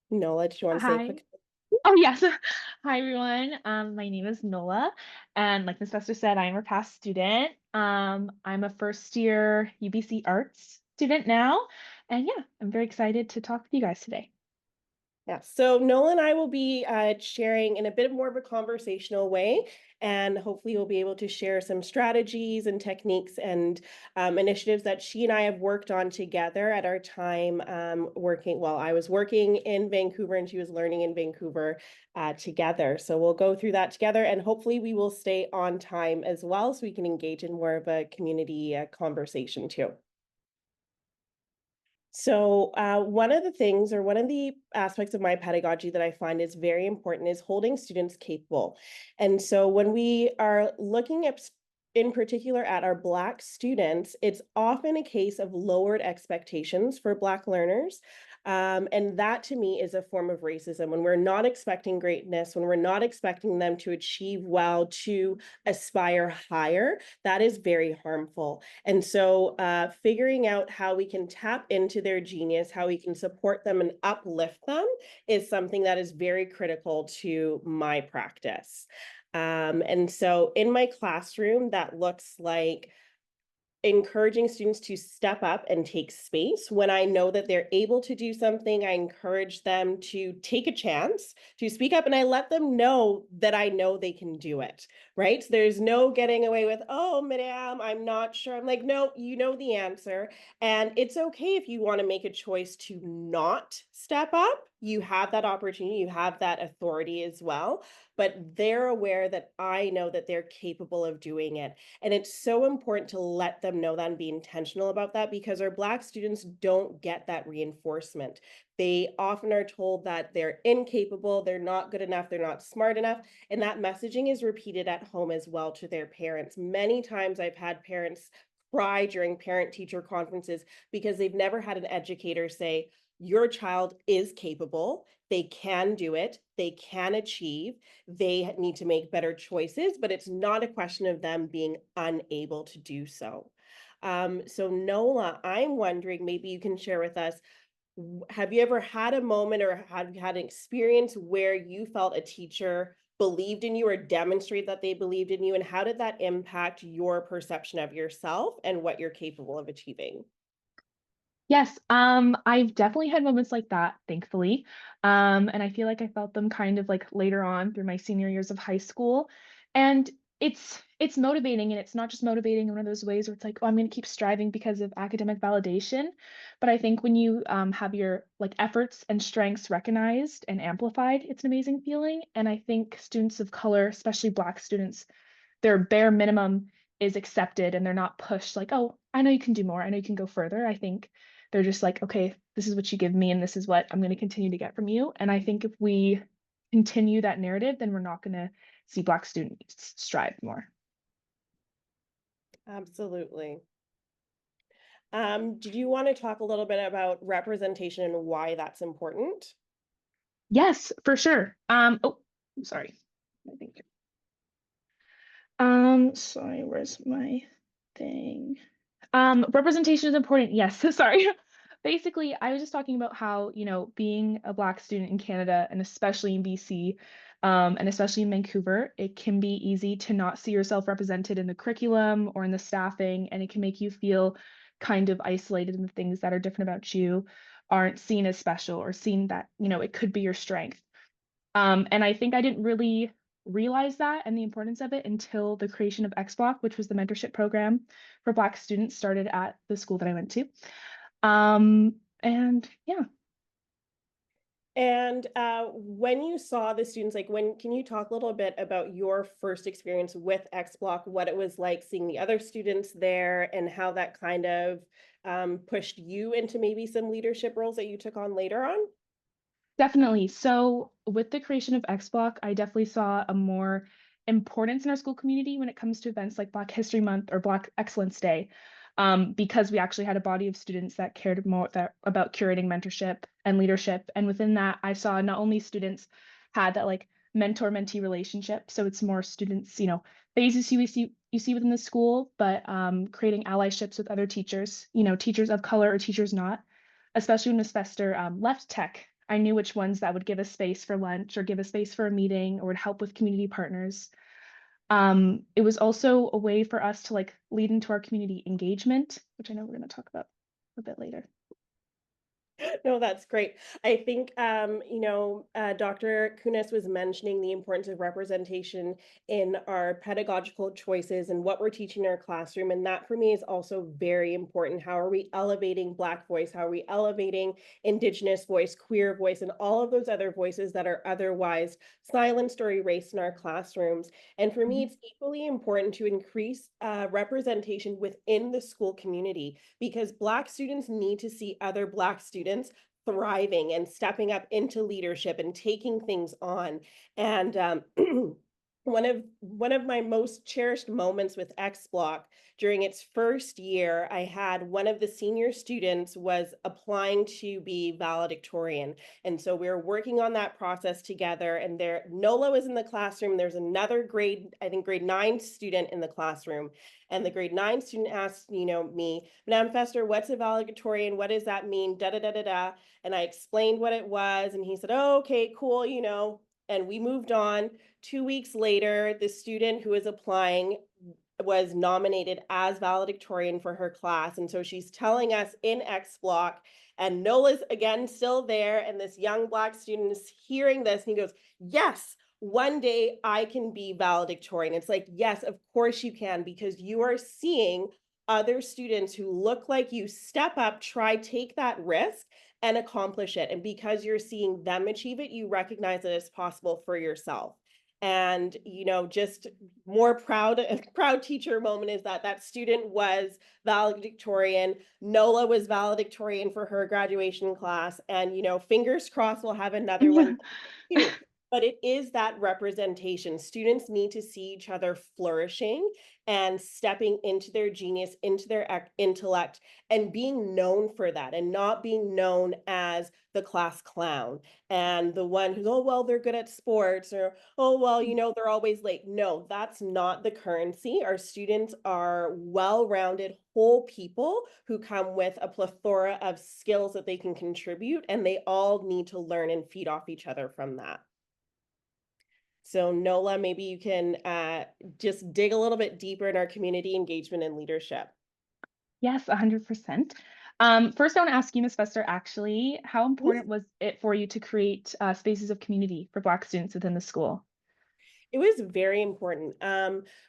Nola, do you want to say a quick? Oh, yes. Hi, everyone. My name is Nola, and like Ms. Fester said, I am a past student. I'm a first-year UBC Arts student now, and yeah, I'm very excited to talk with you guys today. Yeah, so Nola and I will be sharing in a bit more of a conversational way, and hopefully we'll be able to share some strategies and techniques and initiatives that she and I have worked on together at our time working. Well, I was working in Vancouver and she was learning in Vancouver together. So we'll go through that together, and hopefully we will stay on time as well so we can engage in more of a community conversation too. So one of the things, or one of the aspects of my pedagogy that I find is very important, is holding students capable. And so when we are looking at, in particular, at our Black students, it's often a case of lowered expectations for Black learners. And that to me is a form of racism, when we're not expecting greatness, when we're not expecting them to achieve well, to aspire higher, that is very harmful. And so figuring out how we can tap into their genius, how we can support them and uplift them is something that is very critical to my practice. And so in my classroom, that looks like encouraging students to step up and take space. When I know that they're able to do something, I encourage them to take a chance to speak up, and I let them know that I know they can do it, right? So there's no getting away with, oh, madam, I'm not sure. I'm like, no, you know the answer. And it's okay if you want to make a choice to not step up. You have that opportunity, you have that authority as well, but they're aware that I know that they're capable of doing it. And it's so important to let them know that and be intentional about that, because our Black students don't get that reinforcement. They often are told that they're incapable, they're not good enough, they're not smart enough. And that messaging is repeated at home as well to their parents. Many times I've had parents cry during parent-teacher conferences because they've never had an educator say, your child is capable, they can do it, they can achieve, they need to make better choices, but it's not a question of them being unable to do so. So Nola, I'm wondering, maybe you can share with us, have you ever had a moment or have you had an experience where you felt a teacher believed in you or demonstrated that they believed in you, and how did that impact your perception of yourself and what you're capable of achieving? Yes, I've definitely had moments like that, thankfully. And I feel like I felt them kind of like later on through my senior years of high school. And it's it's motivating, and it's not just motivating in one of those ways where it's like, oh, I'm going to keep striving because of academic validation. But I think when you have your like efforts and strengths recognized and amplified, it's an amazing feeling. And I think students of color, especially Black students, their bare minimum is accepted and they're not pushed like, oh, I know you can do more. I know you can go further. I think they're just like, okay, this is what you give me and this is what I'm going to continue to get from you. And I think if we continue that narrative, then we're not going to see Black students strive more. Absolutely. Did you want to talk a little bit about representation and why that's important? Yes, for sure. Oh, I'm sorry. I think. Sorry, where's my thing? Representation is important. Yes, sorry. Basically, I was just talking about how, you know, being a Black student in Canada and especially in BC, and especially in Vancouver, it can be easy to not see yourself represented in the curriculum or in the staffing, and it can make you feel kind of isolated in the things that are different about you aren't seen as special or seen that, you know, it could be your strength. And I think I didn't really realize that and the importance of it until the creation of XBlock, which was the mentorship program for Black students started at the school that I went to. And yeah. And when you saw the students, like can you talk a little bit about your first experience with XBlock, what it was like seeing the other students there and how that kind of pushed you into maybe some leadership roles that you took on later on? Definitely. So with the creation of XBlock, I definitely saw a more importance in our school community when it comes to events like Black History Month or Black Excellence Day, because we actually had a body of students that cared more about curating mentorship and leadership. And within that, I saw not only students had that like mentor-mentee relationship, so it's more students, you know, phases you see within the school, but creating allyships with other teachers, you know, teachers of color or teachers not. Especially when Miss Fester left tech, I knew which ones that would give us space for lunch or give us space for a meeting or would help with community partners. It was also a way for us to like lead into our community engagement, which I know we're going to talk about a bit later. No, that's great. I think, Dr. Kunnas was mentioning the importance of representation in our pedagogical choices and what we're teaching in our classroom. And that for me is also very important. How are we elevating Black voice? How are we elevating Indigenous voice, queer voice, and all of those other voices that are otherwise silenced or erased in our classrooms? And for me, it's equally important to increase representation within the school community because Black students need to see other Black students thriving and stepping up into leadership and taking things on. And one of my most cherished moments with XBlock during its first year, I had one of the senior students was applying to be valedictorian. And so we were working on that process together. And there, Nola was in the classroom. There's another grade 9 student in the classroom. And the grade 9 student asked, me, Madam Fester, what's a valedictorian? What does that mean? Da da da da da. And I explained what it was. And he said, oh, okay, cool, and we moved on. 2 weeks later, the student who was applying was nominated as valedictorian for her class. And so she's telling us in XBlock, and Nola's again still there. And this young Black student is hearing this and he goes, yes, one day I can be valedictorian. It's like, yes, of course you can, because you are seeing other students who look like you step up, take that risk and accomplish it. And because you're seeing them achieve it, you recognize that it's possible for yourself. And, just more proud teacher moment is that student was valedictorian. Nola was valedictorian for her graduation class. And, fingers crossed we'll have another one too. But it is that representation. Students need to see each other flourishing and stepping into their genius, into their intellect, and being known for that, and not being known as the class clown and the one who's, oh, well, they're good at sports, or, oh, well, they're always late. No, that's not the currency. Our students are well-rounded, whole people who come with a plethora of skills that they can contribute, and they all need to learn and feed off each other from that. So Nola, maybe you can just dig a little bit deeper in our community engagement and leadership. Yes, 100%. First, I want to ask you, Ms. Fester, actually, how important was it for you to create spaces of community for Black students within the school? It was very important,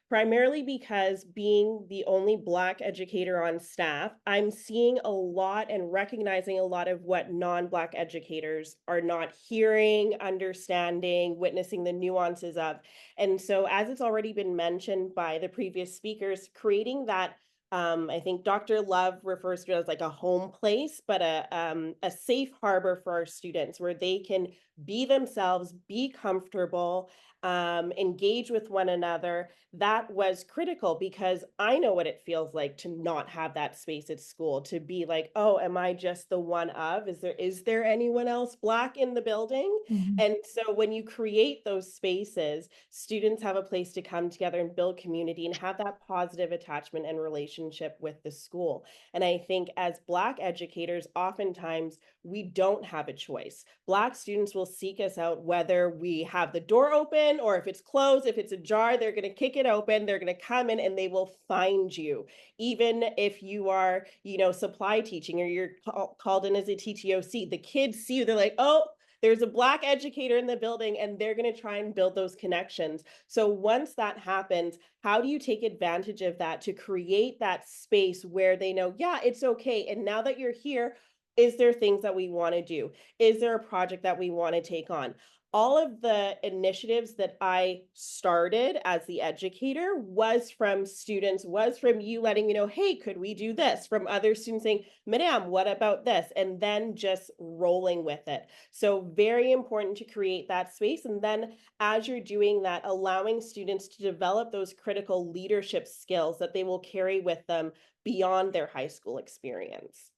primarily because being the only Black educator on staff, I'm seeing a lot and recognizing a lot of what non-Black educators are not hearing, understanding, witnessing the nuances of. And so, as it's already been mentioned by the previous speakers, creating that I think Dr. Love refers to it as like a home place, but a safe harbor for our students where they can be themselves, be comfortable, engage with one another. That was critical because I know what it feels like to not have that space at school, to be like, oh, am I just the one of? Is there anyone else Black in the building? Mhm. And so when you create those spaces, students have a place to come together and build community and have that positive attachment and relationship with the school. And I think as Black educators, oftentimes we don't have a choice. Black students will seek us out whether we have the door open or if it's closed, if it's ajar, they're going to kick it open, they're going to come in and they will find you. Even if you are, supply teaching or you're called in as a TTOC, the kids see you, they're like, oh, there's a Black educator in the building and they're going to try and build those connections. So once that happens, how do you take advantage of that to create that space where they know, yeah, it's okay. And now that you're here, is there things that we want to do? Is there a project that we want to take on? All of the initiatives that I started as the educator was from students, was from you letting me know, hey, could we do this? From other students saying, Madam, what about this? And then just rolling with it. So very important to create that space. And then as you're doing that, allowing students to develop those critical leadership skills that they will carry with them beyond their high school experience.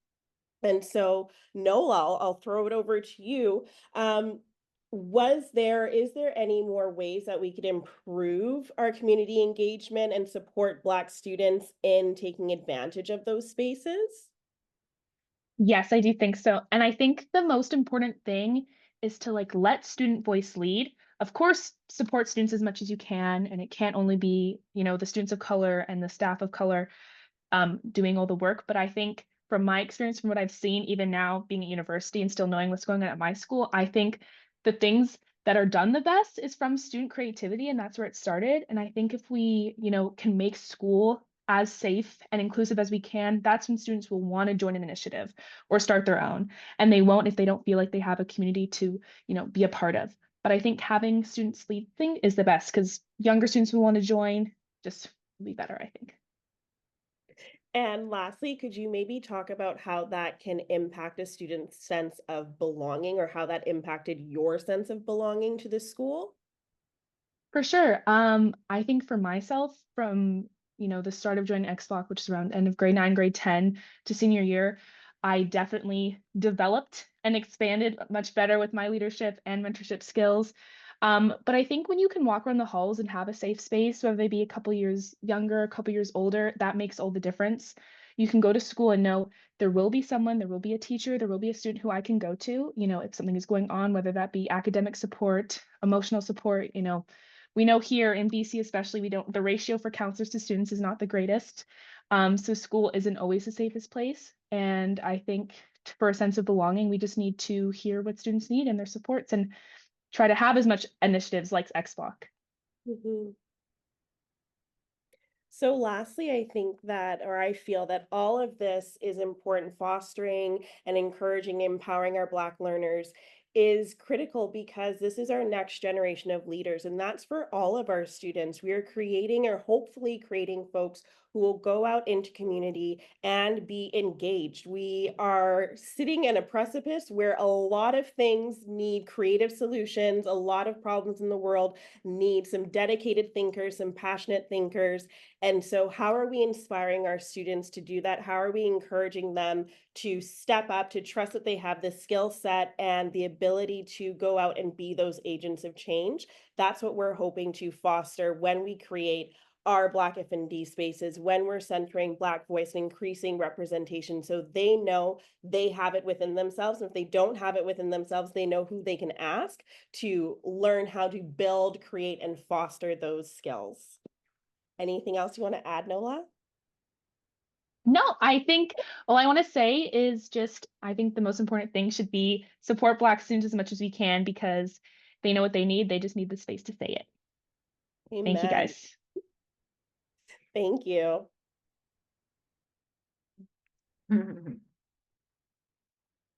And so, Nola, I'll throw it over to you. Is there any more ways that we could improve our community engagement and support Black students in taking advantage of those spaces? Yes, I do think so. And I think the most important thing is to let student voice lead. Of course, support students as much as you can, and it can't only be, the students of color and the staff of color doing all the work. But I think from my experience, from what I've seen, even now being at university and still knowing what's going on at my school, I think the things that are done the best is from student creativity, and that's where it started. And I think if we, can make school as safe and inclusive as we can, that's when students will want to join an initiative or start their own. And they won't if they don't feel like they have a community to, be a part of. But I think having students lead thing is the best because younger students will want to join, just be better, I think. And lastly, could you maybe talk about how that can impact a student's sense of belonging or how that impacted your sense of belonging to the school? For sure. I think for myself, from the start of joining XBlock, which is around end of grade 9, grade 10 to senior year, I definitely developed and expanded much better with my leadership and mentorship skills. But I think when you can walk around the halls and have a safe space, whether they be a couple years younger, a couple years older, that makes all the difference. You can go to school and know there will be someone, there will be a teacher, there will be a student who I can go to, if something is going on, whether that be academic support, emotional support, we know here in BC, especially, the ratio for counselors to students is not the greatest. So school isn't always the safest place. And I think for a sense of belonging, we just need to hear what students need and their supports and try to have as much initiatives like XBlock. Mm-hmm. So lastly, I feel that all of this is important. Fostering and encouraging, empowering our Black learners is critical because this is our next generation of leaders. And that's for all of our students. We are creating or hopefully creating folks who will go out into community and be engaged. We are sitting in a precipice where a lot of things need creative solutions. A lot of problems in the world need some dedicated thinkers, some passionate thinkers. And so how are we inspiring our students to do that? How are we encouraging them to step up, to trust that they have the skill set and the ability to go out and be those agents of change? That's what we're hoping to foster when we create our Black F&D spaces, when we're centering Black voice and increasing representation, so they know they have it within themselves. And if they don't have it within themselves, they know who they can ask to learn how to build, create, and foster those skills. Anything else you want to add, Nola? No, I think all I want to say is I think the most important thing should be support Black students as much as we can because they know what they need. They just need the space to say it. Thank you, Amen. guys. Thank you.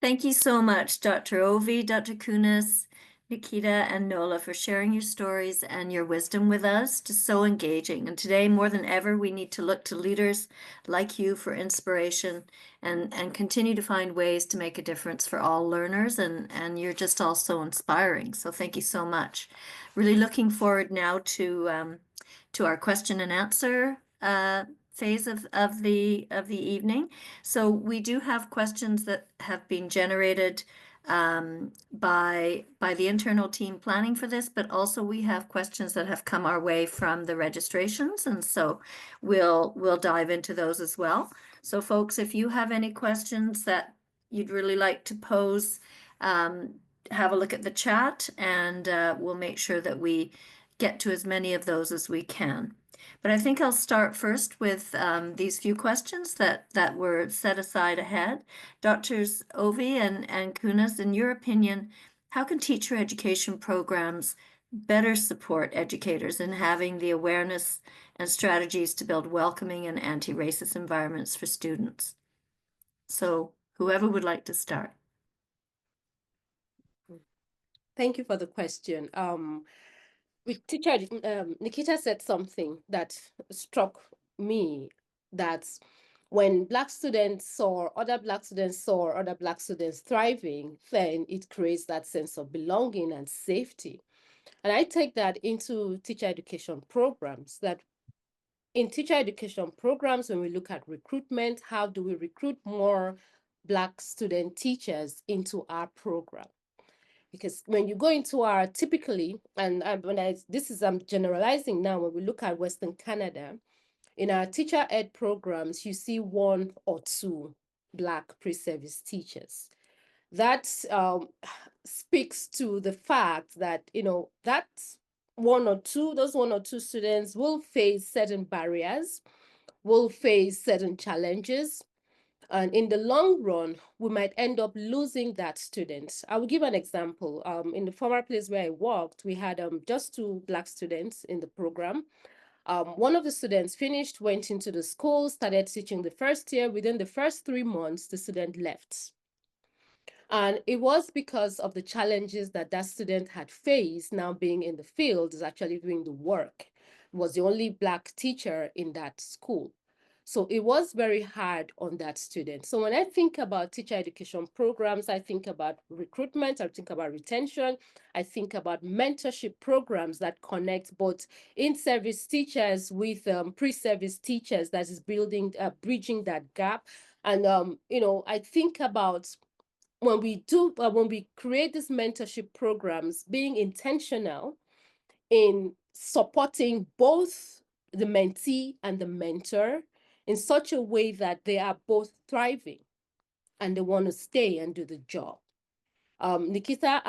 Thank you so much, Dr. Ovie, Dr. Kunnas, Nikitha, and Nola, for sharing your stories and your wisdom with us. Just so engaging. And today, more than ever, we need to look to leaders like you for inspiration and continue to find ways to make a difference for all learners. And you're just all so inspiring. So thank you so much. Really looking forward now to our question and answer phase of the evening. So we do have questions that have been generated by the internal team planning for this, but also we have questions that have come our way from the registrations, and so we'll dive into those as well. So folks, if you have any questions that you'd really like to pose, have a look at the chat, and we'll make sure that we get to as many of those as we can. But I think I'll start first with these few questions that were set aside ahead. Doctors Ovie and Kunnas, in your opinion, how can teacher education programs better support educators in having the awareness and strategies to build welcoming and anti-racist environments for students? So whoever would like to start. Thank you for the question. With teacher, Nikitha said something that struck me, that when Black students saw other Black students thriving, then it creates that sense of belonging and safety. And I take that into teacher education programs, that in teacher education programs, when we look at recruitment, how do we recruit more Black student teachers into our program? Because when you go into our typically, and I'm generalizing now, when we look at Western Canada, in our teacher ed programs, you see 1 or 2 Black pre-service teachers. That speaks to the fact that, that those one or two students will face certain barriers, will face certain challenges. And in the long run, we might end up losing that student. I will give an example. In the former place where I worked, we had just 2 Black students in the program. One of the students finished, went into the school, started teaching the first year. Within the first 3 months, the student left. And it was because of the challenges that student had faced. Now being in the field, is actually doing the work, was the only Black teacher in that school. So it was very hard on that student. So when I think about teacher education programs, I think about recruitment, I think about retention, I think about mentorship programs that connect both in-service teachers with pre-service teachers, that is bridging that gap. And, I think about when we create these mentorship programs, being intentional in supporting both the mentee and the mentor in such a way that they are both thriving and they want to stay and do the job. Nikitha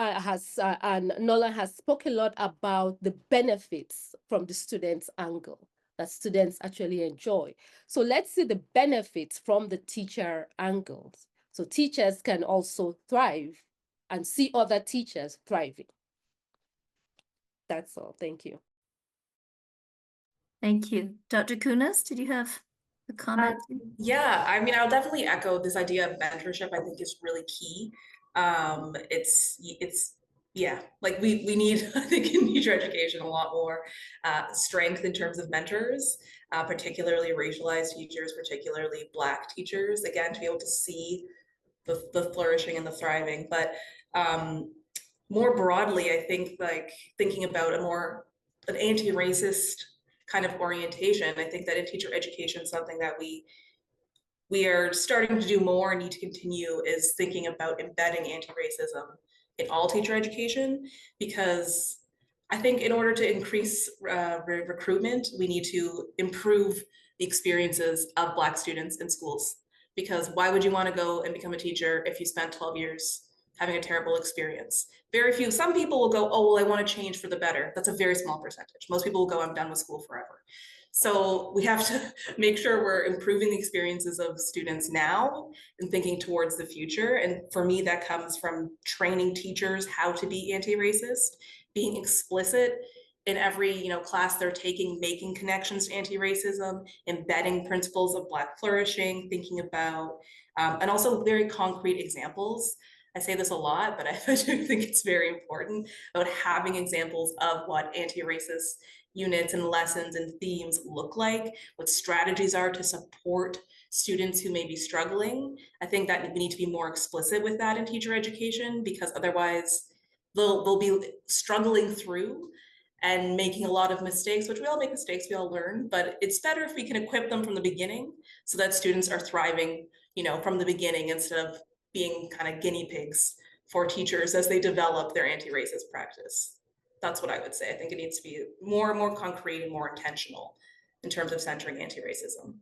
and Nola has spoke a lot about the benefits from the students' angle that students actually enjoy. So let's see the benefits from the teacher angles. So teachers can also thrive and see other teachers thriving. That's all. Thank you. Thank you. Dr. Kunnas, did you have a comment? Yeah, I mean, I'll definitely echo this idea of mentorship. I think is really key. It's yeah, like we need, I think, in teacher education a lot more strength in terms of mentors, particularly racialized teachers, particularly Black teachers, again, to be able to see the flourishing and the thriving. But more broadly, I think, like, thinking about an anti-racist kind of orientation, I think that in teacher education, something that we are starting to do more and need to continue is thinking about embedding anti-racism in all teacher education, because I think in order to increase recruitment, we need to improve the experiences of Black students in schools. Because why would you want to go and become a teacher if you spent 12 years having a terrible experience? Very few, some people will go, oh, well, I want to change for the better. That's a very small percentage. Most people will go, I'm done with school forever. So we have to make sure we're improving the experiences of students now and thinking towards the future. And for me, that comes from training teachers how to be anti-racist, being explicit in every, class they're taking, making connections to anti-racism, embedding principles of Black flourishing, thinking about, and also very concrete examples. I say this a lot, but I do think it's very important about having examples of what anti-racist units and lessons and themes look like, what strategies are to support students who may be struggling. I think that we need to be more explicit with that in teacher education, because otherwise they'll be struggling through and making a lot of mistakes, which we all make mistakes, we all learn, but it's better if we can equip them from the beginning so that students are thriving, from the beginning, instead of being kind of guinea pigs for teachers as they develop their anti-racist practice. That's what I would say. I think it needs to be more and more concrete and more intentional in terms of centering anti-racism.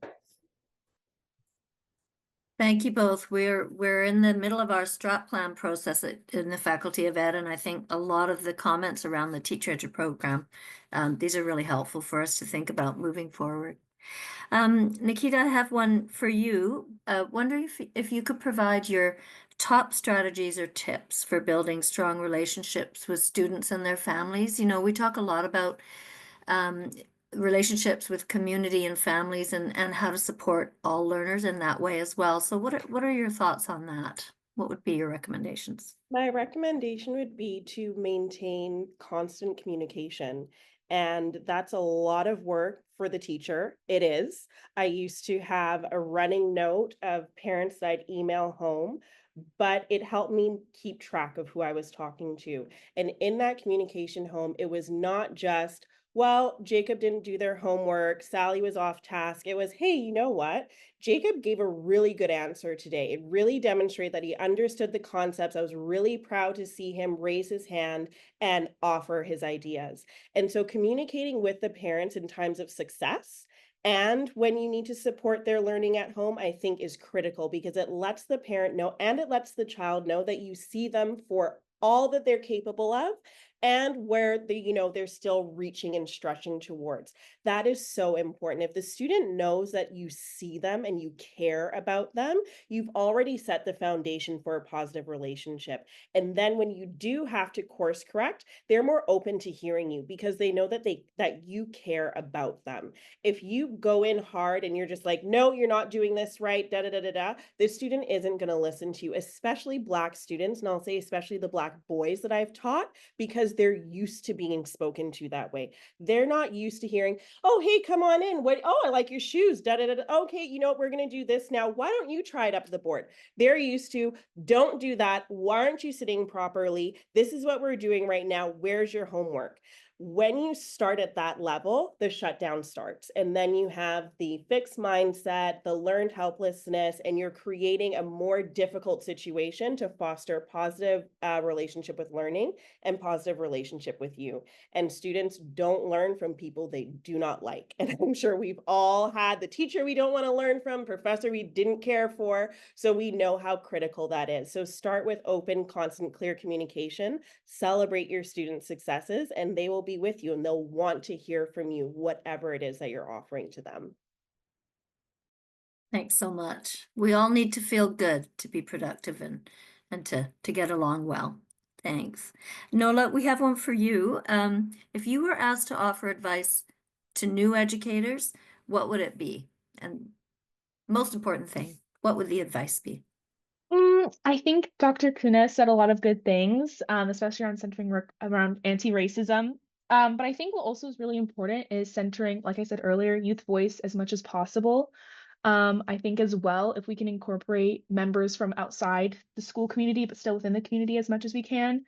Thank you both. We're in the middle of our strat plan process in the Faculty of Ed, and I think a lot of the comments around the Teacher Edu program, these are really helpful for us to think about moving forward. Nikitha, I have one for you. Wondering if you could provide your top strategies or tips for building strong relationships with students and their families. We talk a lot about relationships with community and families and how to support all learners in that way as well. So what are your thoughts on that? What would be your recommendations? My recommendation would be to maintain constant communication. And that's a lot of work for the teacher. It is. I used to have a running note of parents that I'd email home, but it helped me keep track of who I was talking to. And in that communication home, it was not just, well, Jacob didn't do their homework, Sally was off task. It was, hey, you know what? Jacob gave a really good answer today. It really demonstrated that he understood the concepts. I was really proud to see him raise his hand and offer his ideas. And so communicating with the parents in times of success and when you need to support their learning at home, I think is critical, because it lets the parent know and it lets the child know that you see them for all that they're capable of and where they're still reaching and stretching towards. That is so important. If the student knows that you see them and you care about them, you've already set the foundation for a positive relationship. And then when you do have to course correct, they're more open to hearing you because they know that you care about them. If you go in hard and you're just like, no, you're not doing this right, the student isn't going to listen to you, especially Black students. And I'll say especially the Black boys that I've taught, because they're used to being spoken to that way. They're not used to hearing, oh, hey, come on in. Oh, I like your shoes. Okay, you know what? We're going to do this now. Why don't you try it up the board? They're used to, don't do that. Why aren't you sitting properly? This is what we're doing right now. Where's your homework? When you start at that level, the shutdown starts. And then you have the fixed mindset, the learned helplessness, and you're creating a more difficult situation to foster a positive relationship with learning and positive relationship with you. And students don't learn from people they do not like. And I'm sure we've all had the teacher we don't want to learn from, professor we didn't care for. So we know how critical that is. So start with open, constant, clear communication, celebrate your students' successes, and they will be with you and they'll want to hear from you, whatever it is that you're offering to them. Thanks so much. We all need to feel good to be productive and to get along well. Thanks. Nola, we have one for you. If you were asked to offer advice to new educators, what would it be? And most important thing, what would the advice be? I think Dr. Kunnas said a lot of good things, especially around centering work around anti-racism. But I think what also is really important is centering, like I said earlier, youth voice as much as possible. I think as well, if we can incorporate members from outside the school community, but still within the community as much as we can.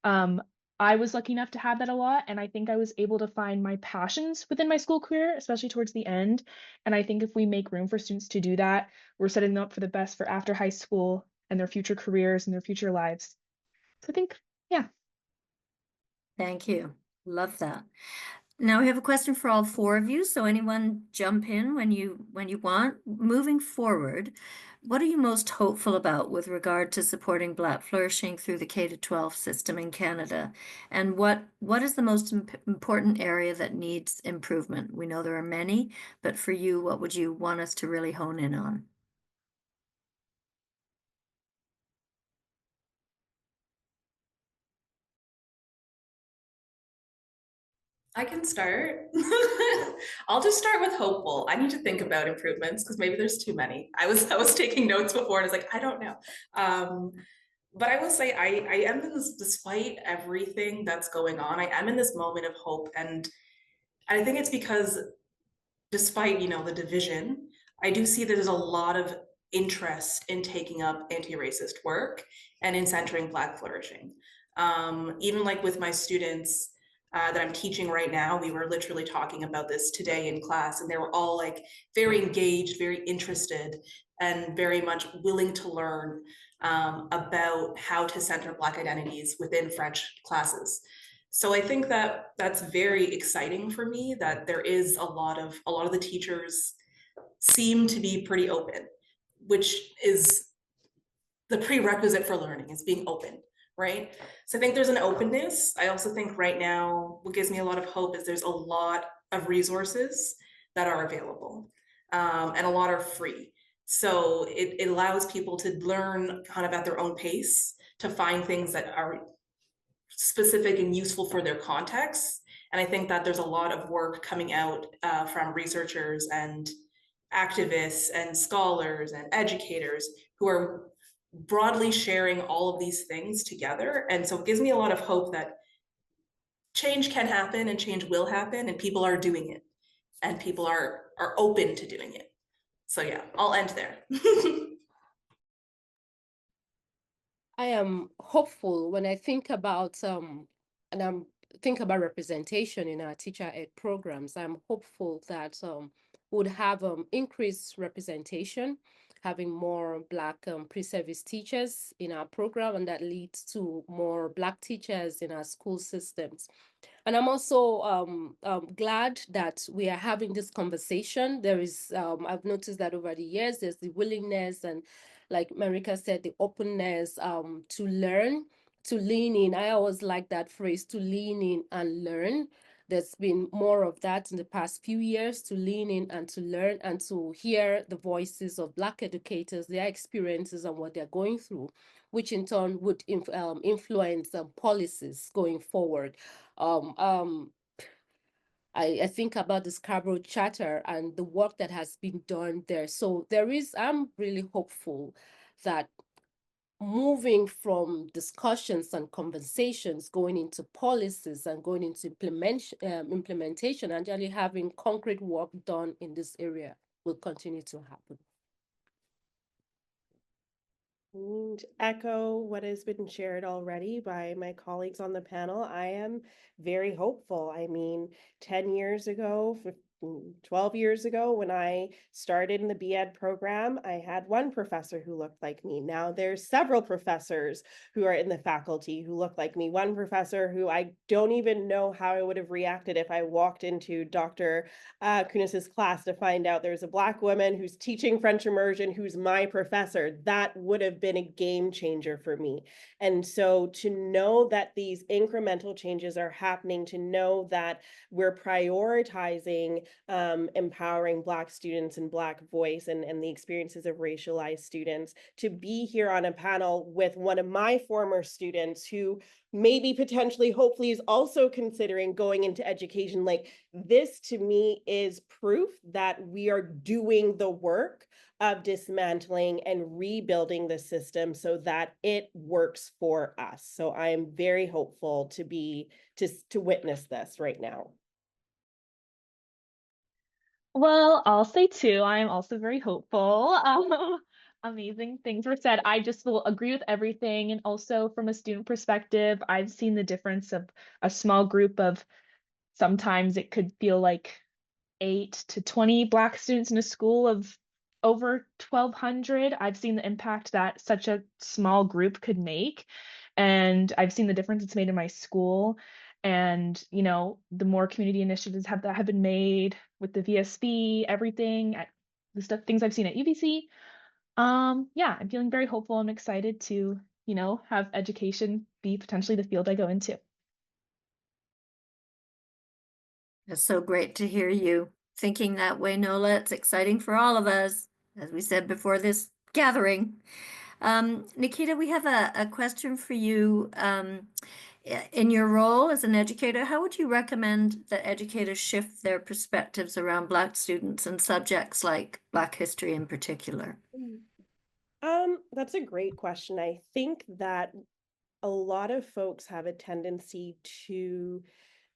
I was lucky enough to have that a lot, and I think I was able to find my passions within my school career, especially towards the end. And I think if we make room for students to do that, we're setting them up for the best for after high school and their future careers and their future lives. So I think, yeah. Thank you. Love that. Now we have a question for all four of you. So anyone jump in when you want. Moving forward, what are you most hopeful about with regard to supporting Black flourishing through the K-12 system in Canada? And what is the most important area that needs improvement? We know there are many, but for you, what would you want us to really hone in on? I can start. I'll just start with hopeful. I need to think about improvements because maybe there's too many. I was taking notes before and I was like, I don't know. But I will say I am in this, despite everything that's going on, I am in this moment of hope. And I think it's because despite, the division, I do see that there's a lot of interest in taking up anti-racist work and in centering Black flourishing. Even like with my students that I'm teaching right now, we were literally talking about this today in class, and they were all like very engaged, very interested, and very much willing to learn about how to center Black identities within French classes. So I think that that's very exciting for me, that there is a lot of the teachers seem to be pretty open, which is the prerequisite for learning, is being open, right? So I think there's an openness. I also think right now what gives me a lot of hope is there's a lot of resources that are available, and a lot are free. So it allows people to learn kind of at their own pace, to find things that are specific and useful for their context. And I think that there's a lot of work coming out from researchers and activists and scholars and educators who are broadly sharing all of these things together. And so it gives me a lot of hope that change can happen and change will happen, and people are doing it, and people are open to doing it. So yeah, I'll end there. I am hopeful when I think about think about representation in our teacher ed programs. I'm hopeful that would have increased representation, having more Black pre-service teachers in our program, and that leads to more Black teachers in our school systems. And I'm also glad that we are having this conversation. There is, I've noticed that over the years, there's the willingness and, like Marika said, the openness to learn, to lean in. I always like that phrase, to lean in and learn. There's been more of that in the past few years, to lean in and to learn and to hear the voices of Black educators, their experiences and what they're going through, which in turn would influence policies going forward. I think about the Scarborough Charter and the work that has been done there. So I'm really hopeful that moving from discussions and conversations, going into policies and going into implementation, and actually having concrete work done in this area will continue to happen. And echo what has been shared already by my colleagues on the panel. I am very hopeful. I mean, 10 years ago, 12 years ago, when I started in the B.Ed program, I had one professor who looked like me. Now there's several professors who are in the faculty who look like me. One professor who I don't even know how I would have reacted if I walked into Dr. Kunnas's class to find out there's a Black woman who's teaching French immersion, who's my professor. That would have been a game changer for me. And so to know that these incremental changes are happening, to know that we're prioritizing empowering Black students and Black voice and the experiences of racialized students, to be here on a panel with one of my former students who maybe potentially, hopefully, is also considering going into education. Like, this to me is proof that we are doing the work of dismantling and rebuilding the system so that it works for us. So I am very hopeful to witness this right now. Well, I'll say too, I'm also very hopeful. Amazing things were said. I just will agree with everything. And also from a student perspective, I've seen the difference of a small group of, sometimes it could feel like 8 to 20 Black students in a school of over 1,200. I've seen the impact that such a small group could make. And I've seen the difference it's made in my school. And, the more community initiatives that have been made with the VSB, everything, things I've seen at UBC. Yeah, I'm feeling very hopeful. I'm excited to, have education be potentially the field I go into. It's so great to hear you thinking that way, Nola. It's exciting for all of us, as we said before this gathering. Nikitha, we have a question for you. In your role as an educator, how would you recommend that educators shift their perspectives around Black students and subjects like Black history in particular? That's a great question. I think that a lot of folks have a tendency to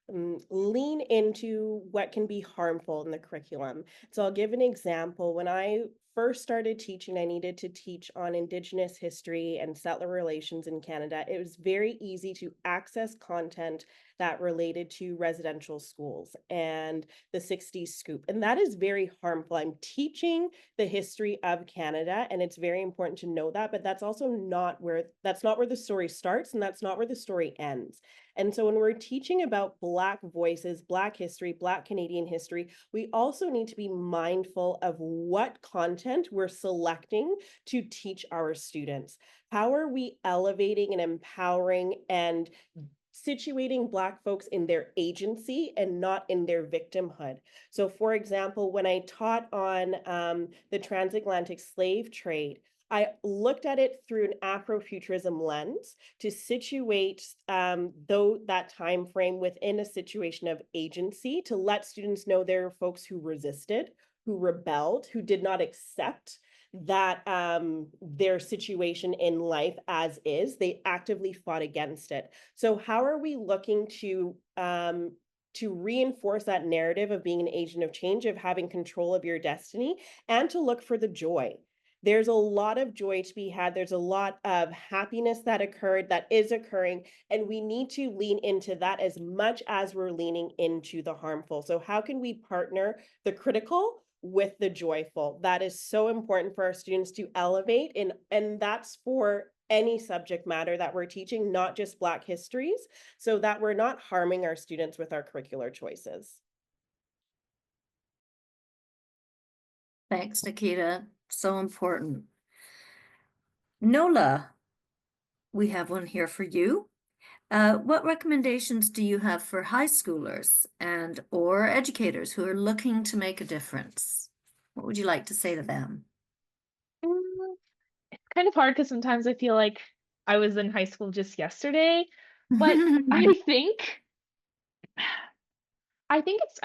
lean into what can be harmful in the curriculum. So I'll give an example. When I first started teaching, I needed to teach on Indigenous history and settler relations in Canada. It was very easy to access content that related to residential schools and the 60s scoop. And that is very harmful. I'm teaching the history of Canada, and it's very important to know that, but that's also not where the story starts, and that's not where the story ends. And so when we're teaching about Black voices, Black history, Black Canadian history, we also need to be mindful of what content we're selecting to teach our students. How are we elevating and empowering and situating Black folks in their agency and not in their victimhood? So for example, when I taught on the transatlantic slave trade, I looked at it through an Afrofuturism lens to situate that time frame within a situation of agency, to let students know there are folks who resisted, who rebelled, who did not accept that their situation in life as is. They actively fought against it. So how are we looking to reinforce that narrative of being an agent of change, of having control of your destiny, and to look for the joy? There's a lot of joy to be had. There's a lot of happiness that occurred, that is occurring, and we need to lean into that as much as we're leaning into the harmful. So how can we partner the critical with the joyful? That is so important for our students to elevate, and that's for any subject matter that we're teaching, not just Black histories, so that we're not harming our students with our curricular choices. Thanks, Nikitha. So important. Nola, we have one here for you. What recommendations do you have for high schoolers and or educators who are looking to make a difference? What would you like to say to them? It's kind of hard because sometimes I feel like I was in high school just yesterday, but I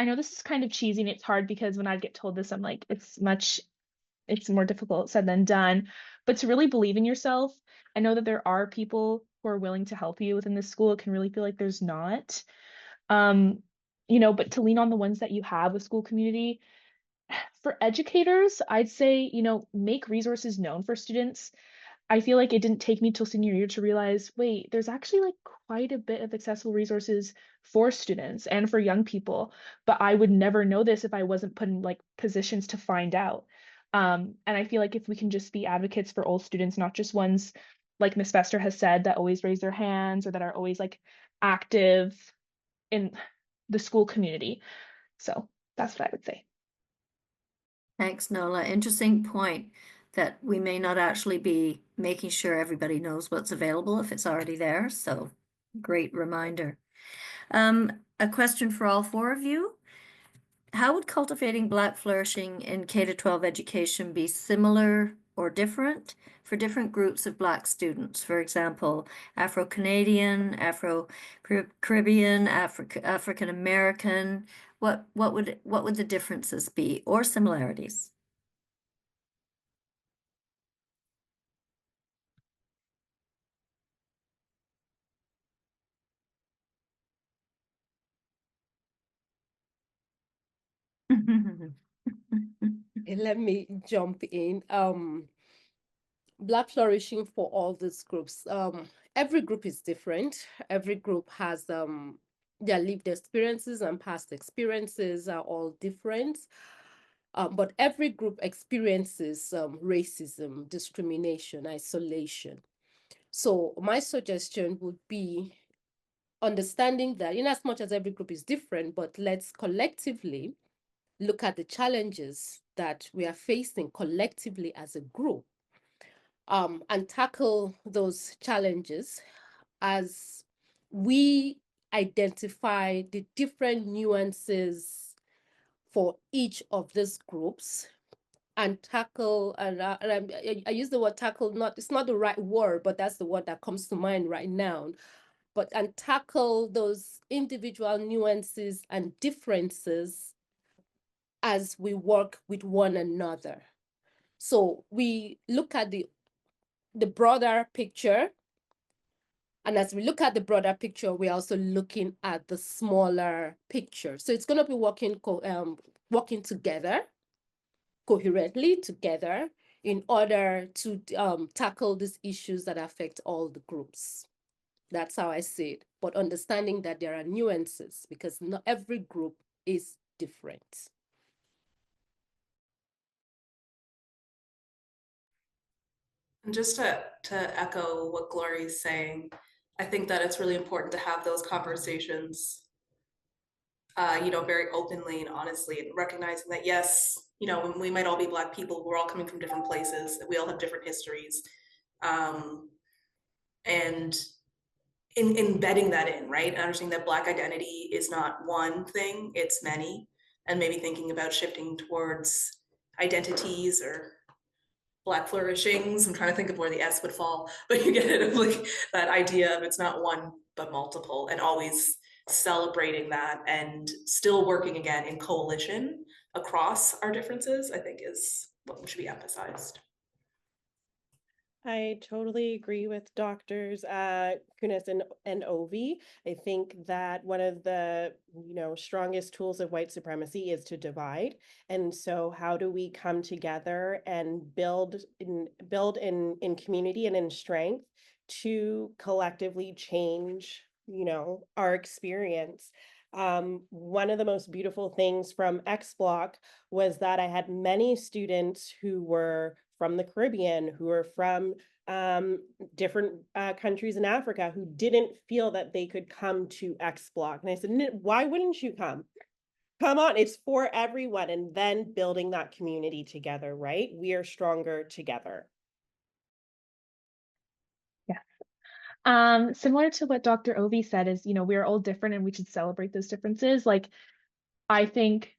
know this is kind of cheesy and it's hard because when I get told this, I'm like, it's more difficult said than done. But to really believe in yourself, I know that there are people who are willing to help you within this school. It can really feel like there's not. But to lean on the ones that you have with school community. For educators, I'd say, make resources known for students. I feel like it didn't take me till senior year to realize, wait, there's actually like quite a bit of accessible resources for students and for young people, but I would never know this if I wasn't put in like positions to find out. And I feel like if we can just be advocates for all students, not just ones like Miss Fester has said that always raise their hands or that are always like active in the school community. So that's what I would say. Thanks, Nola. Interesting point that we may not actually be making sure everybody knows what's available if it's already there. So great reminder. A question for all four of you. How would cultivating Black flourishing in K-12 education be similar or different for different groups of Black students? For example, Afro-Canadian, Afro-Caribbean, African-American. What would the differences be or similarities? Let me jump in. Black flourishing for all these groups. Every group is different. Every group has their lived experiences and past experiences are all different. But every group experiences racism, discrimination, isolation. So my suggestion would be understanding that in as much as every group is different, but let's collectively look at the challenges that we are facing collectively as a group, and tackle those challenges as we identify the different nuances for each of these groups and tackle, and I use the word tackle, it's not the right word, but that's the word that comes to mind right now. and tackle those individual nuances and differences as we work with one another. So we look at the broader picture. And as we look at the broader picture, we're also looking at the smaller picture. So it's going to be working together, coherently together, in order to tackle these issues that affect all the groups. That's how I see it. But understanding that there are nuances, because not every group is different. And just to echo what Glory's saying, I think that it's really important to have those conversations, very openly and honestly, and recognizing that, yes, we might all be Black people, we're all coming from different places, we all have different histories. And in embedding that in, right? Understanding that Black identity is not one thing, it's many, and maybe thinking about shifting towards identities or Black flourishings. I'm trying to think of where the S would fall, but you get it, like that idea of it's not one but multiple, and always celebrating that and still working again in coalition across our differences, I think is what should be emphasized. I totally agree with Doctors Kunnas and Ovie. I think that one of the strongest tools of white supremacy is to divide. And so how do we come together and build in community and in strength to collectively change our experience? One of the most beautiful things from X Block was that I had many students who were from the Caribbean, who are from different countries in Africa, who didn't feel that they could come to X Block. And I said, why wouldn't you come? Come on, it's for everyone. And then building that community together, right? We are stronger together. Yeah. Similar to what Dr. Ovie said is, we are all different and we should celebrate those differences. Like, I think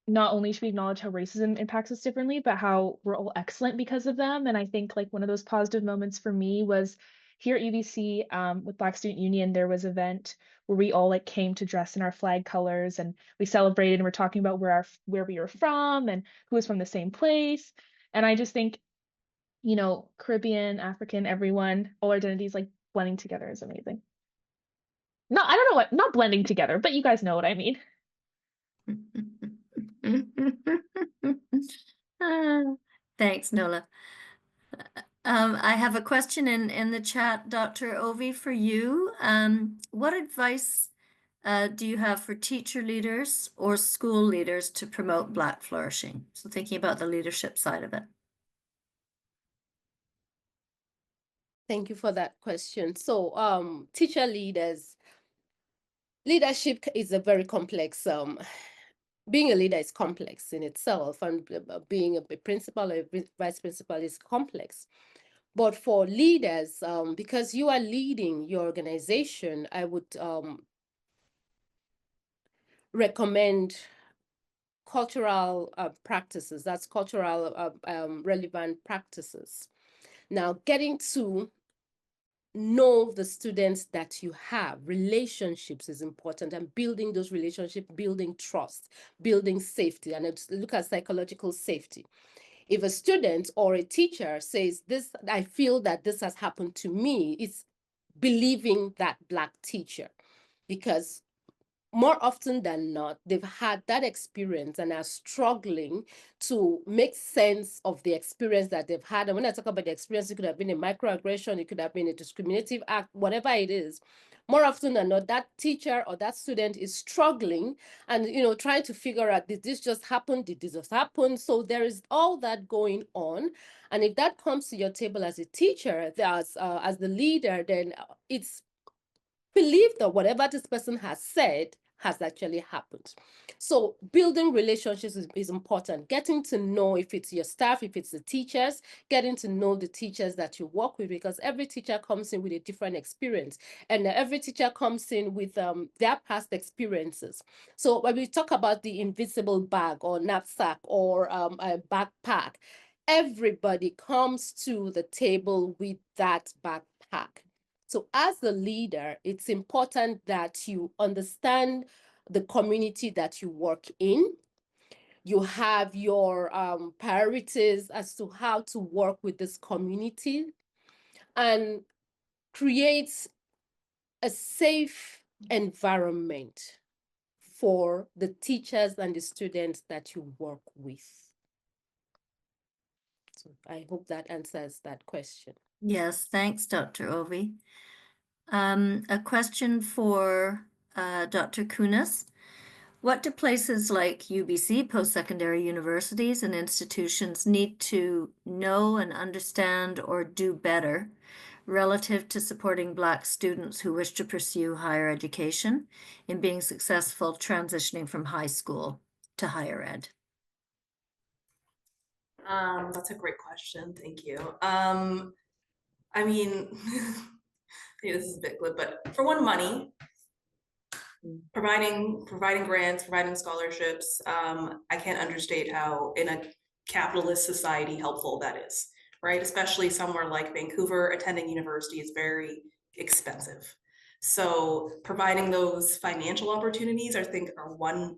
not only should we acknowledge how racism impacts us differently, but how we're all excellent because of them. And I think like one of those positive moments for me was here at UBC with Black Student Union, there was an event where we all like came to dress in our flag colors and we celebrated and we're talking about where we were from and who was from the same place. And I just think, Caribbean, African, everyone, all identities like blending together is amazing. No, I don't know what, not blending together, but you guys know what I mean. Thanks, Nola. I have a question in the chat, Dr. Ovie, for you. What advice do you have for teacher leaders or school leaders to promote Black flourishing? So thinking about the leadership side of it. Thank you for that question. So teacher leadership is a very complex, being a leader is complex in itself, and being a principal or a vice principal is complex. But for leaders, because you are leading your organization, I would recommend cultural practices. That's cultural relevant practices. Now, getting to know the students that you have, relationships is important, and building those relationships, building trust, building safety, and look at psychological safety. If a student or a teacher says this, I feel that this has happened to me, it's believing that Black teacher, because more often than not, they've had that experience and are struggling to make sense of the experience that they've had. And when I talk about the experience, it could have been a microaggression, it could have been a discriminative act, whatever it is. More often than not, that teacher or that student is struggling and trying to figure out, did this just happen? Did this just happen? So there is all that going on. And if that comes to your table as a teacher, as the leader, then it's believe that whatever this person has said has actually happened. So building relationships is important. Getting to know, if it's your staff, if it's the teachers, getting to know the teachers that you work with, because every teacher comes in with a different experience, and every teacher comes in with their past experiences. So when we talk about the invisible bag or knapsack or a backpack, everybody comes to the table with that backpack. So as the leader, it's important that you understand the community that you work in. You have your priorities as to how to work with this community and create a safe environment for the teachers and the students that you work with. So I hope that answers that question. Yes, thanks, Dr. Ovie. A question for Dr. Kunnas. What do places like UBC, post-secondary universities, and institutions need to know and understand or do better relative to supporting Black students who wish to pursue higher education in being successful transitioning from high school to higher ed? That's a great question. Thank you. I mean, yeah, this is a bit glib, but for one, money, providing grants, providing scholarships. I can't understate how in a capitalist society helpful that is, right? Especially somewhere like Vancouver, attending university is very expensive. So providing those financial opportunities, I think, are one,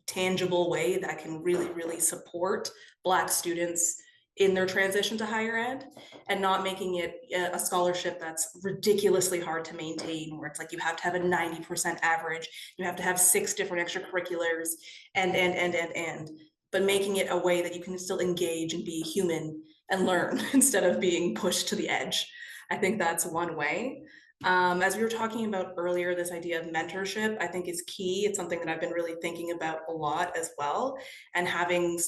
tangible way that can really, really support Black students in their transition to higher ed, and not making it a scholarship that's ridiculously hard to maintain, where it's like you have to have a 90% average, you have to have 6 different extracurriculars, but making it a way that you can still engage and be human and learn instead of being pushed to the edge. I think that's one way. As we were talking about earlier, this idea of mentorship, I think, is key. It's something that I've been really thinking about a lot as well, and having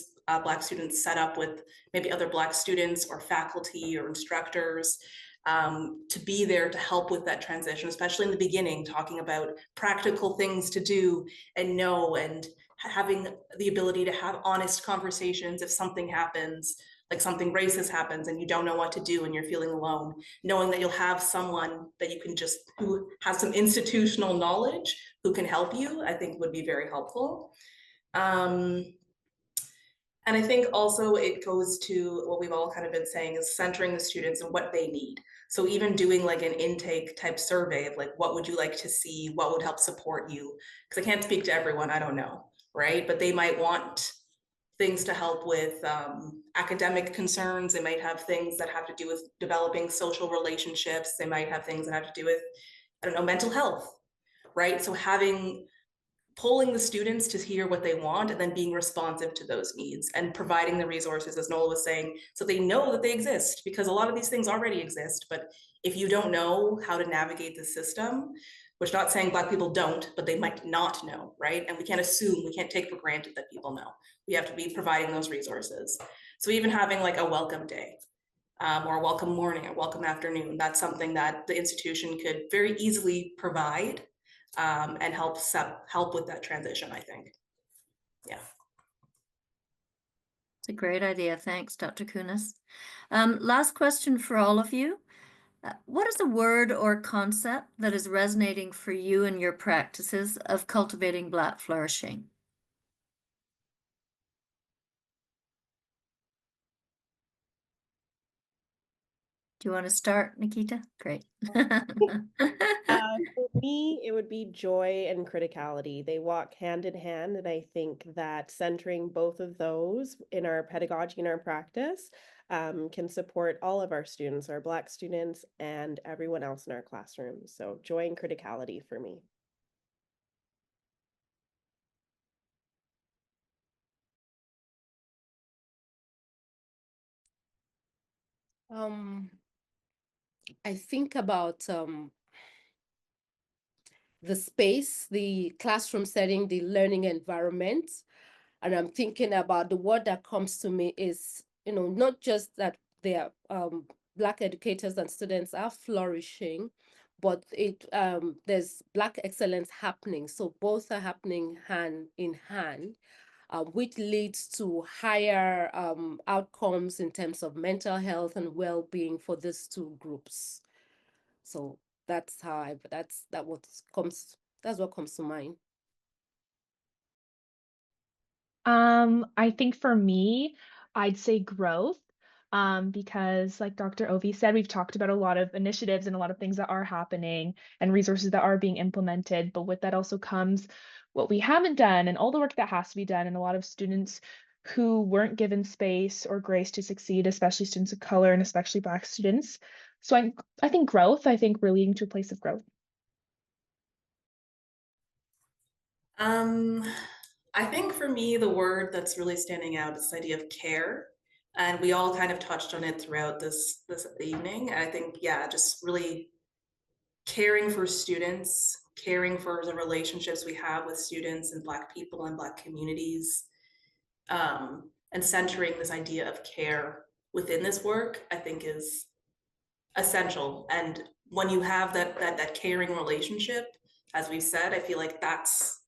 Black students set up with maybe other Black students or faculty or instructors to be there to help with that transition, especially in the beginning, talking about practical things to do and know, and having the ability to have honest conversations if something happens, like something racist happens and you don't know what to do and you're feeling alone, knowing that you'll have someone that you can who has some institutional knowledge who can help you, I think would be very helpful. And I think also it goes to what we've all kind of been saying, is centering the students and what they need. So even doing like an intake type survey of like, what would you like to see? What would help support you? Because I can't speak to everyone, I don't know, right? But they might want things to help with academic concerns. They might have things that have to do with developing social relationships. They might have things that have to do with, I don't know, mental health, right? So polling the students to hear what they want and then being responsive to those needs and providing the resources, as Nola was saying, so they know that they exist, because a lot of these things already exist. But if you don't know how to navigate the system, which not saying Black people don't, but they might not know, right? And we can't assume, we can't take for granted that people know. We have to be providing those resources. So even having like a welcome day or a welcome morning, a welcome afternoon, that's something that the institution could very easily provide and help with that transition, I think. Yeah. It's a great idea. Thanks, Dr. Kunnas. Last question for all of you. What is a word or concept that is resonating for you in your practices of cultivating Black flourishing? Do you want to start, Nikitha? Great. For me, it would be joy and criticality. They walk hand in hand, and I think that centering both of those in our pedagogy and our practice can support all of our students, our Black students, and everyone else in our classrooms. So joy and criticality for me. I think about the space, the classroom setting, the learning environment. And I'm thinking about the word that comes to me is, not just that their Black educators and students are flourishing, but there's Black excellence happening. So both are happening hand in hand, which leads to higher outcomes in terms of mental health and well-being for these two groups. So that's what comes to mind. I think for me, I'd say growth. because like Dr. Ovie said, we've talked about a lot of initiatives and a lot of things that are happening and resources that are being implemented, but with that also comes what we haven't done and all the work that has to be done, and a lot of students who weren't given space or grace to succeed, especially students of color and especially Black students. So I think growth, we're leading to a place of growth. I think for me, the word that's really standing out is this idea of care. And we all kind of touched on it throughout this evening. And I think, yeah, just really caring for students, caring for the relationships we have with students and Black people and Black communities, and centering this idea of care within this work, I think is essential. And when you have that caring relationship, as we said, I feel like that's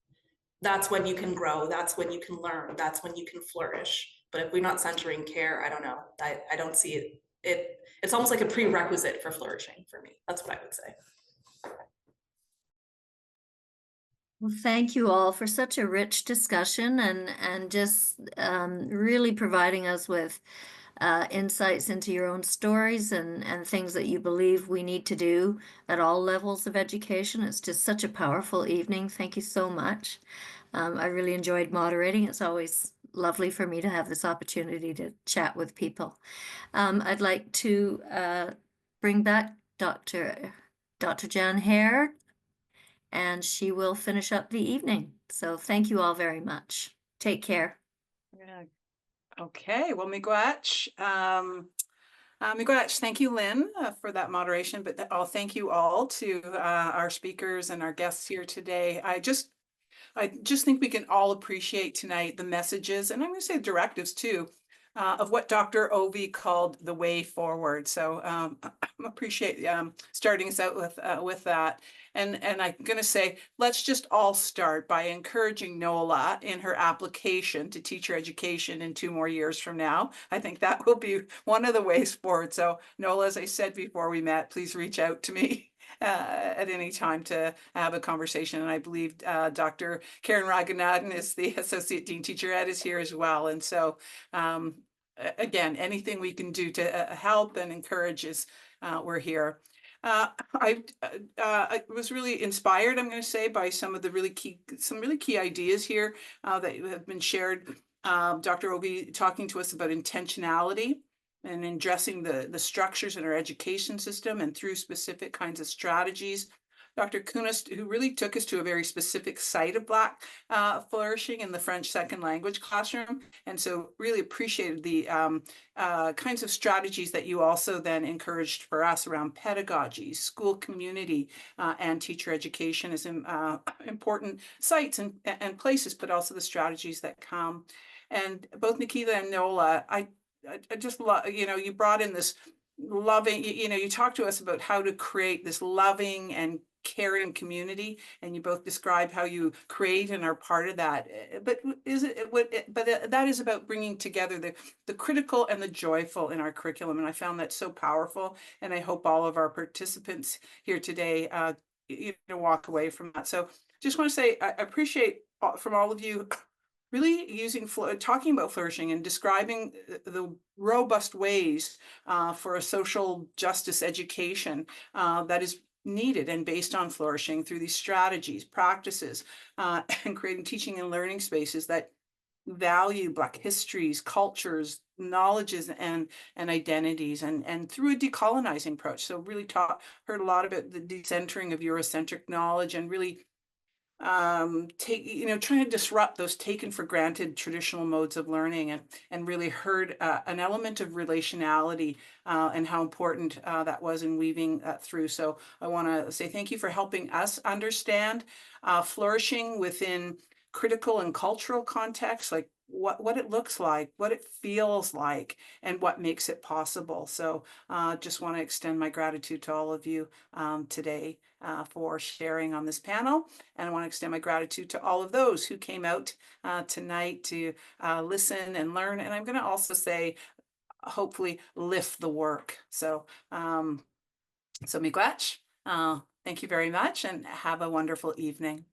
when you can grow, that's when you can learn, that's when you can flourish. But if we're not centering care, I don't know, I don't see it. It's almost like a prerequisite for flourishing for me. That's what I would say. Well, thank you all for such a rich discussion and just really providing us with insights into your own stories and things that you believe we need to do at all levels of education. It's just such a powerful evening. Thank you so much. I really enjoyed moderating. It's always lovely for me to have this opportunity to chat with people. I'd like to bring back Dr. Jan Hare, and she will finish up the evening. So thank you all very much. Take care. Yeah. Okay, well, miigwech. Miigwech, thank you, Lynn, for that moderation, but I'll thank you all to our speakers and our guests here today. I just think we can all appreciate tonight the messages, and I'm going to say directives too, of what Dr. Ovie called the way forward. So I appreciate starting us out with that. And I'm going to say, let's just all start by encouraging Nola in her application to teacher education in 2 more years from now. I think that will be one of the ways forward. So Nola, as I said before we met, please reach out to me at any time to have a conversation. And I believe Dr. Karen Raghunathan is the Associate Dean Teacher Ed is here as well. And so again, anything we can do to help and encourage is we're here. I was really inspired, I'm going to say, by some of the really key ideas here that have been shared. Dr. Ovie talking to us about intentionality and addressing the structures in our education system and through specific kinds of strategies. Dr. Kunnas, who really took us to a very specific site of Black flourishing in the French second language classroom. And so really appreciated the kinds of strategies that you also then encouraged for us around pedagogy, school community, and teacher education as important sites and places, but also the strategies that come. And both Nikitha and Nola, I just love, you brought in this loving, you talked to us about how to create this loving and caring community, and you both describe how you create and are part of that. But that is about bringing together the critical and the joyful in our curriculum, and I found that so powerful. And I hope all of our participants here today, walk away from that. So just want to say I appreciate from all of you really talking about flourishing and describing the robust ways for a social justice education that is needed and based on flourishing through these strategies, practices, and creating teaching and learning spaces that value Black histories, cultures, knowledges, and identities, and through a decolonizing approach. So really heard a lot about the decentering of Eurocentric knowledge and really trying to disrupt those taken for granted traditional modes of learning, and really heard an element of relationality and how important that was in weaving that through. So I want to say thank you for helping us understand flourishing within critical and cultural contexts, like what it looks like, what it feels like, and what makes it possible. So just want to extend my gratitude to all of you today for sharing on this panel. And I want to extend my gratitude to all of those who came out tonight to listen and learn. And I'm going to also say, hopefully lift the work. So, miigwech. Thank you very much and have a wonderful evening.